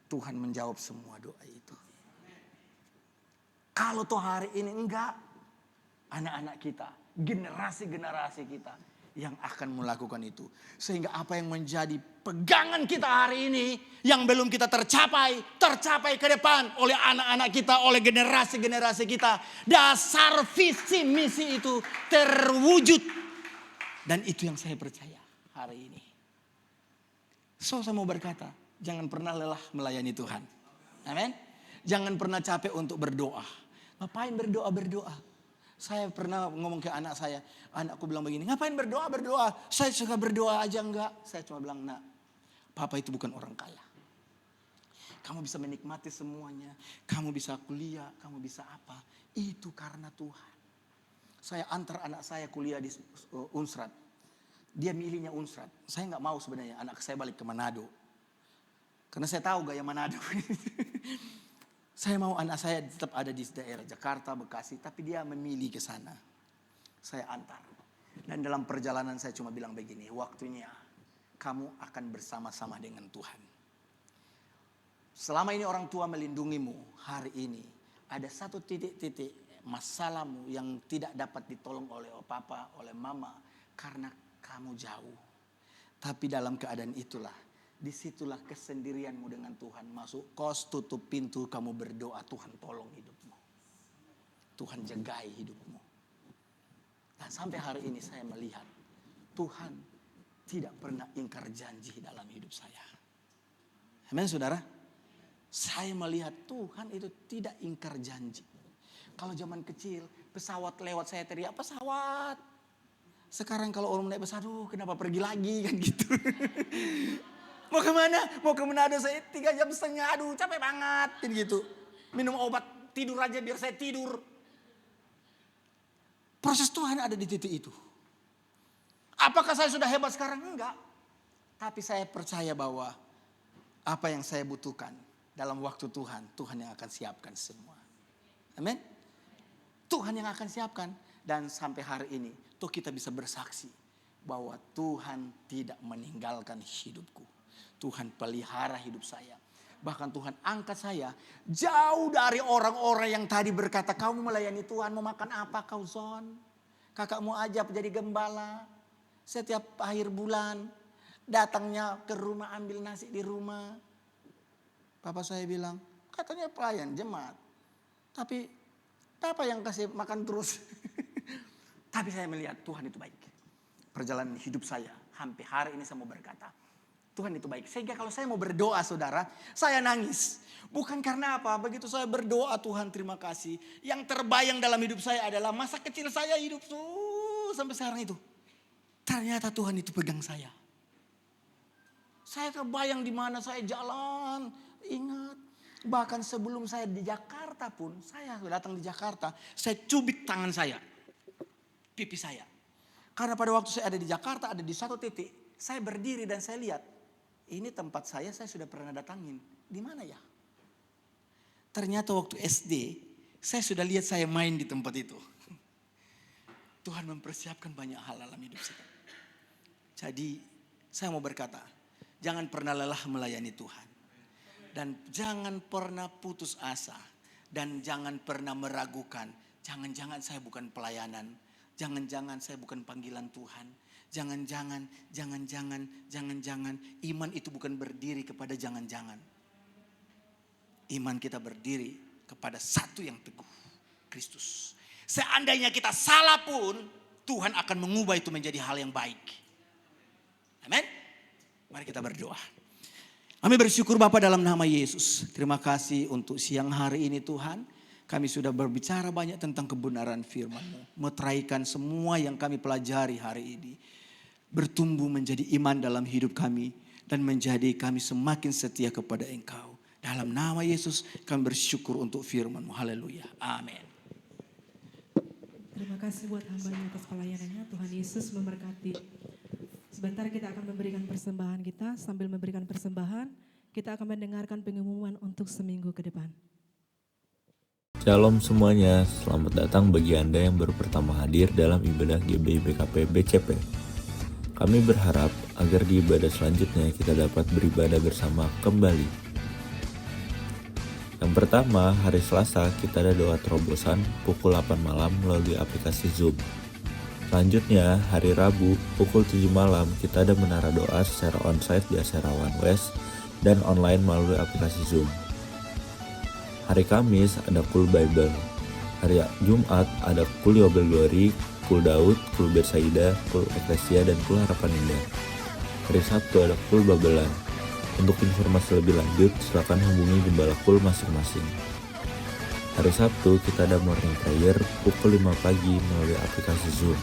Tuhan menjawab semua doa itu. Kalau toh hari ini enggak, anak-anak kita, generasi-generasi kita yang akan melakukan itu. Sehingga apa yang menjadi pegangan kita hari ini yang belum kita tercapai ke depan oleh anak-anak kita, oleh generasi-generasi kita. Dasar visi misi itu terwujud. Dan itu yang saya percaya hari ini. So saya mau berkata, jangan pernah lelah melayani Tuhan. Amin. Jangan pernah capek untuk berdoa. Ngapain berdoa? Saya pernah ngomong ke anak saya, anakku bilang begini, ngapain berdoa? Saya suka berdoa aja enggak. Saya cuma bilang, nak, papa itu bukan orang kaya. Kamu bisa menikmati semuanya, kamu bisa kuliah, kamu bisa apa. Itu karena Tuhan. Saya antar anak saya kuliah di Unsrat. Dia milihnya Unsrat. Saya enggak mau sebenarnya anak saya balik ke Manado. Karena saya tahu gaya Manado. Saya mau anak saya tetap ada di daerah Jakarta, Bekasi. Tapi dia memilih ke sana. Saya antar. Dan dalam perjalanan saya cuma bilang begini. Waktunya kamu akan bersama-sama dengan Tuhan. Selama ini orang tua melindungimu. Hari ini ada satu titik-titik masalahmu yang tidak dapat ditolong oleh papa, oleh mama. Karena kamu jauh. Tapi dalam keadaan itulah. Disitulah kesendirianmu dengan Tuhan masuk. Kos tutup pintu, kamu berdoa, Tuhan tolong hidupmu. Tuhan jagai hidupmu. Dan sampai hari ini saya melihat Tuhan tidak pernah ingkar janji dalam hidup saya. Amin saudara. Saya melihat Tuhan itu tidak ingkar janji. Kalau zaman kecil pesawat lewat saya teriak pesawat. Sekarang kalau orang naik pesawat, aduh kenapa pergi lagi kan gitu. Mau kemana? Mau ke Manado saya 3,5 jam. Aduh capek banget. Gitu. Minum obat tidur aja biar saya tidur. Proses Tuhan ada di titik itu. Apakah saya sudah hebat sekarang? Enggak. Tapi saya percaya bahwa apa yang saya butuhkan dalam waktu Tuhan, Tuhan yang akan siapkan semua. Amin. Tuhan yang akan siapkan. Dan sampai hari ini tuh kita bisa bersaksi bahwa Tuhan tidak meninggalkan hidupku. Tuhan pelihara hidup saya. Bahkan Tuhan angkat saya jauh dari orang-orang yang tadi berkata, kamu melayani Tuhan mau makan apa kau Zon? Kakakmu aja jadi gembala. Setiap akhir bulan datangnya ke rumah ambil nasi di rumah. Papa saya bilang, katanya pelayan jemaat. Tapi Papa yang kasih makan terus. Tapi saya melihat Tuhan itu baik. Perjalanan hidup saya sampai hari ini saya mau berkata, Tuhan itu baik. Sehingga kalau saya mau berdoa saudara, saya nangis. Bukan karena apa, begitu saya berdoa Tuhan terima kasih. Yang terbayang dalam hidup saya adalah masa kecil saya hidup sampai sekarang itu. Ternyata Tuhan itu pegang saya. Saya terbayang di mana saya jalan. Ingat, bahkan sebelum saya di Jakarta pun, saya datang di Jakarta, saya cubit tangan saya. Pipi saya. Karena pada waktu saya ada di Jakarta, ada di satu titik, saya berdiri dan saya lihat. Ini tempat saya sudah pernah datangin. Di mana ya? Ternyata waktu SD, saya sudah lihat saya main di tempat itu. Tuhan mempersiapkan banyak hal dalam hidup saya. Jadi, saya mau berkata, jangan pernah lelah melayani Tuhan. Dan jangan pernah putus asa. Dan jangan pernah meragukan. Jangan-jangan saya bukan pelayanan. Jangan-jangan saya bukan panggilan Tuhan. Jangan-jangan iman itu bukan berdiri kepada jangan-jangan. Iman kita berdiri kepada satu yang teguh, Kristus. Seandainya kita salah pun, Tuhan akan mengubah itu menjadi hal yang baik. Amin. Mari kita berdoa. Kami bersyukur Bapa dalam nama Yesus. Terima kasih untuk siang hari ini Tuhan. Kami sudah berbicara banyak tentang kebenaran firman-Mu. Meteraikan semua yang kami pelajari hari ini. Bertumbuh menjadi iman dalam hidup kami. Dan menjadi kami semakin setia kepada Engkau. Dalam nama Yesus kami bersyukur untuk firman-Mu. Haleluya. Amin. Terima kasih buat hambanya atas pelayanannya. Tuhan Yesus memberkati. Sebentar kita akan memberikan persembahan kita. Sambil memberikan persembahan, kita akan mendengarkan pengumuman untuk seminggu ke depan. Shalom semuanya, selamat datang bagi Anda yang baru pertama hadir dalam ibadah GBI BKP BCP. Kami berharap agar di ibadah selanjutnya kita dapat beribadah bersama kembali. Yang pertama, hari Selasa kita ada doa terobosan pukul 8 malam melalui aplikasi Zoom. Selanjutnya, hari Rabu pukul 7 malam kita ada menara doa secara onsite di Aserawan West dan online melalui aplikasi Zoom. Hari Kamis ada Cool Bible. Hari Jumat ada Cool Yobel Glory, Cool Daud, Cool Betsaida, Cool Eklesia, dan Cool Harapan Indah. Hari Sabtu ada Cool Babelan. Untuk informasi lebih lanjut, silakan hubungi gembala Cool masing-masing. Hari Sabtu kita ada morning prayer pukul 5 pagi melalui aplikasi Zoom.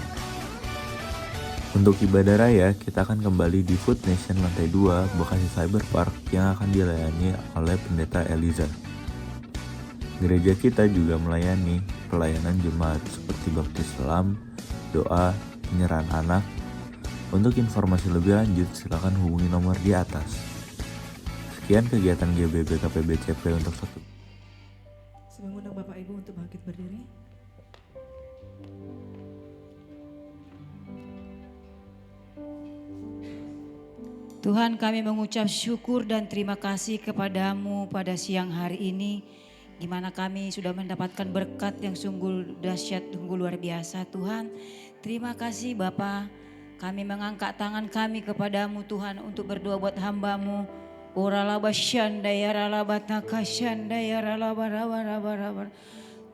Untuk ibadah raya, kita akan kembali di Food Nation lantai 2 Bekasi Cyber Park yang akan dilayani oleh Pendeta Eliza. Gereja kita juga melayani pelayanan jemaat seperti baptis selam, doa, penyerahan anak. Untuk informasi lebih lanjut, silakan hubungi nomor di atas. Sekian kegiatan GBI BKP BCP untuk satu. Saya mengundang Bapak Ibu untuk bangkit berdiri. Tuhan, kami mengucap syukur dan terima kasih kepadamu pada siang hari ini. Di mana kami sudah mendapatkan berkat yang sungguh dahsyat, sungguh luar biasa Tuhan. Terima kasih Bapa. Kami mengangkat tangan kami kepadamu Tuhan untuk berdoa buat hamba-Mu.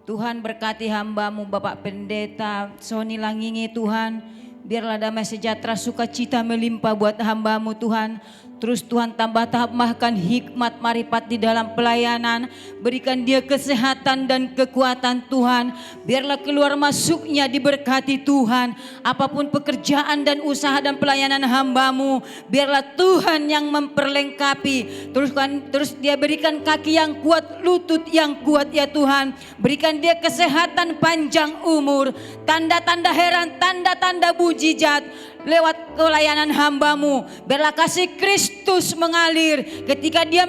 Tuhan berkati hamba-Mu Bapak Pendeta Sony Langingi Tuhan. Biarlah damai sejahtera sukacita melimpah buat hamba-Mu Tuhan. Terus Tuhan tambahkan hikmat marifat di dalam pelayanan. Berikan dia kesehatan dan kekuatan Tuhan. Biarlah keluar masuknya diberkati Tuhan. Apapun pekerjaan dan usaha dan pelayanan hamba-Mu, biarlah Tuhan yang memperlengkapi. Terus dia berikan kaki yang kuat, lutut yang kuat ya Tuhan. Berikan dia kesehatan panjang umur. Tanda-tanda heran, tanda-tanda mujizat lewat pelayanan hamba-Mu. Biarlah kasih Kristus mengalir ketika dia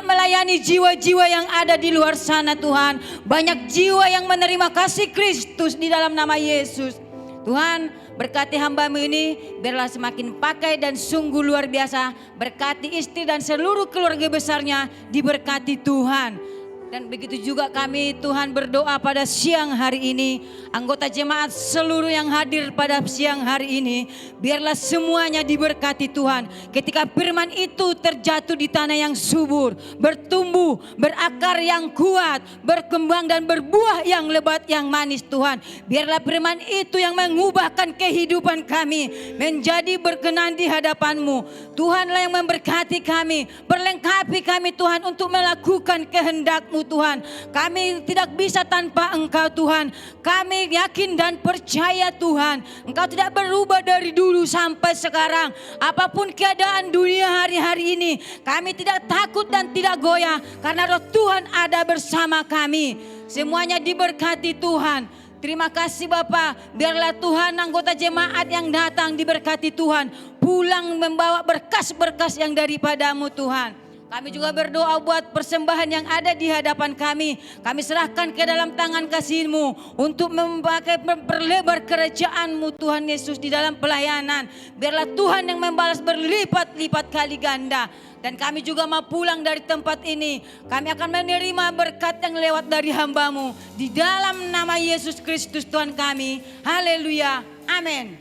melayani jiwa-jiwa yang ada di luar sana Tuhan. Banyak jiwa yang menerima kasih Kristus di dalam nama Yesus. Tuhan berkati hamba-Mu ini biarlah semakin pakai dan sungguh luar biasa. Berkati istri dan seluruh keluarga besarnya diberkati Tuhan. Dan begitu juga kami Tuhan berdoa pada siang hari ini. Anggota jemaat seluruh yang hadir pada siang hari ini. Biarlah semuanya diberkati Tuhan. Ketika firman itu terjatuh di tanah yang subur. Bertumbuh, berakar yang kuat. Berkembang dan berbuah yang lebat, yang manis Tuhan. Biarlah firman itu yang mengubahkan kehidupan kami. Menjadi berkenan di hadapan-Mu. Tuhanlah yang memberkati kami. Perlengkapi kami Tuhan untuk melakukan kehendak-Mu Tuhan. Kami tidak bisa tanpa Engkau Tuhan. Kami yakin dan percaya Tuhan. Engkau tidak berubah dari dulu sampai sekarang. Apapun keadaan dunia hari-hari ini, kami tidak takut dan tidak goyah. Karena Roh Tuhan ada bersama kami. Semuanya diberkati Tuhan. Terima kasih Bapak. Biarlah Tuhan anggota jemaat yang datang diberkati Tuhan. Pulang membawa berkas-berkas yang daripada-Mu Tuhan. Kami juga berdoa buat persembahan yang ada di hadapan kami. Kami serahkan ke dalam tangan kasih-Mu untuk memperlebar kerajaan-Mu Tuhan Yesus di dalam pelayanan. Biarlah Tuhan yang membalas berlipat-lipat kali ganda. Dan kami juga mau pulang dari tempat ini. Kami akan menerima berkat yang lewat dari hamba-Mu. Di dalam nama Yesus Kristus Tuhan kami. Haleluya. Amin.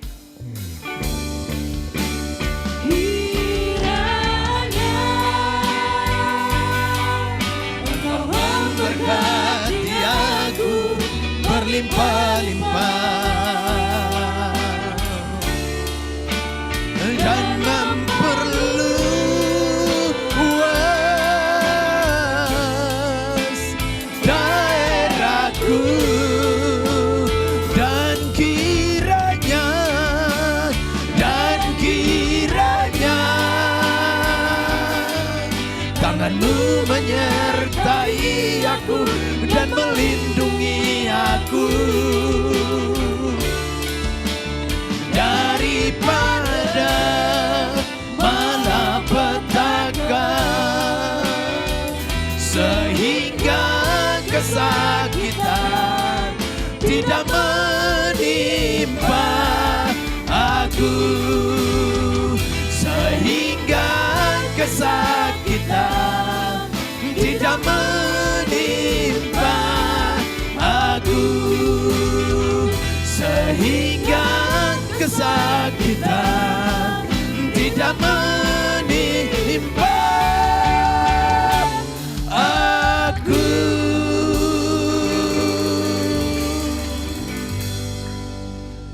Berkati aku berlimpah-limpah dan memperluas daerahku, dan kiranya tangan-Mu menyertai aku dan melindungi aku daripada malapetaka, sehingga kesakitan tidak menimpa aku, sehingga kesakitan tidak menimpa aku, sehingga kesakitan tidak menimpa aku.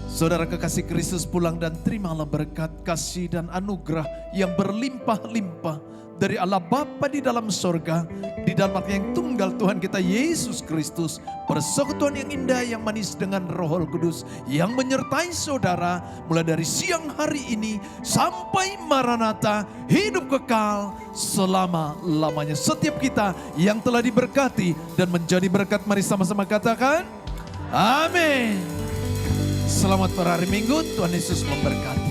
Saudara kekasih Kristus, pulang dan terimalah berkat, kasih dan anugerah yang berlimpah-limpah dari Allah Bapa di dalam sorga, di dalam Anak yang tunggal Tuhan kita Yesus Kristus, persekutuan yang indah yang manis dengan Roh Kudus yang menyertai saudara mulai dari siang hari ini sampai Maranatha, hidup kekal selama-lamanya. Setiap kita yang telah diberkati dan menjadi berkat, mari sama-sama katakan amin. Selamat berhari Minggu, Tuhan Yesus memberkati.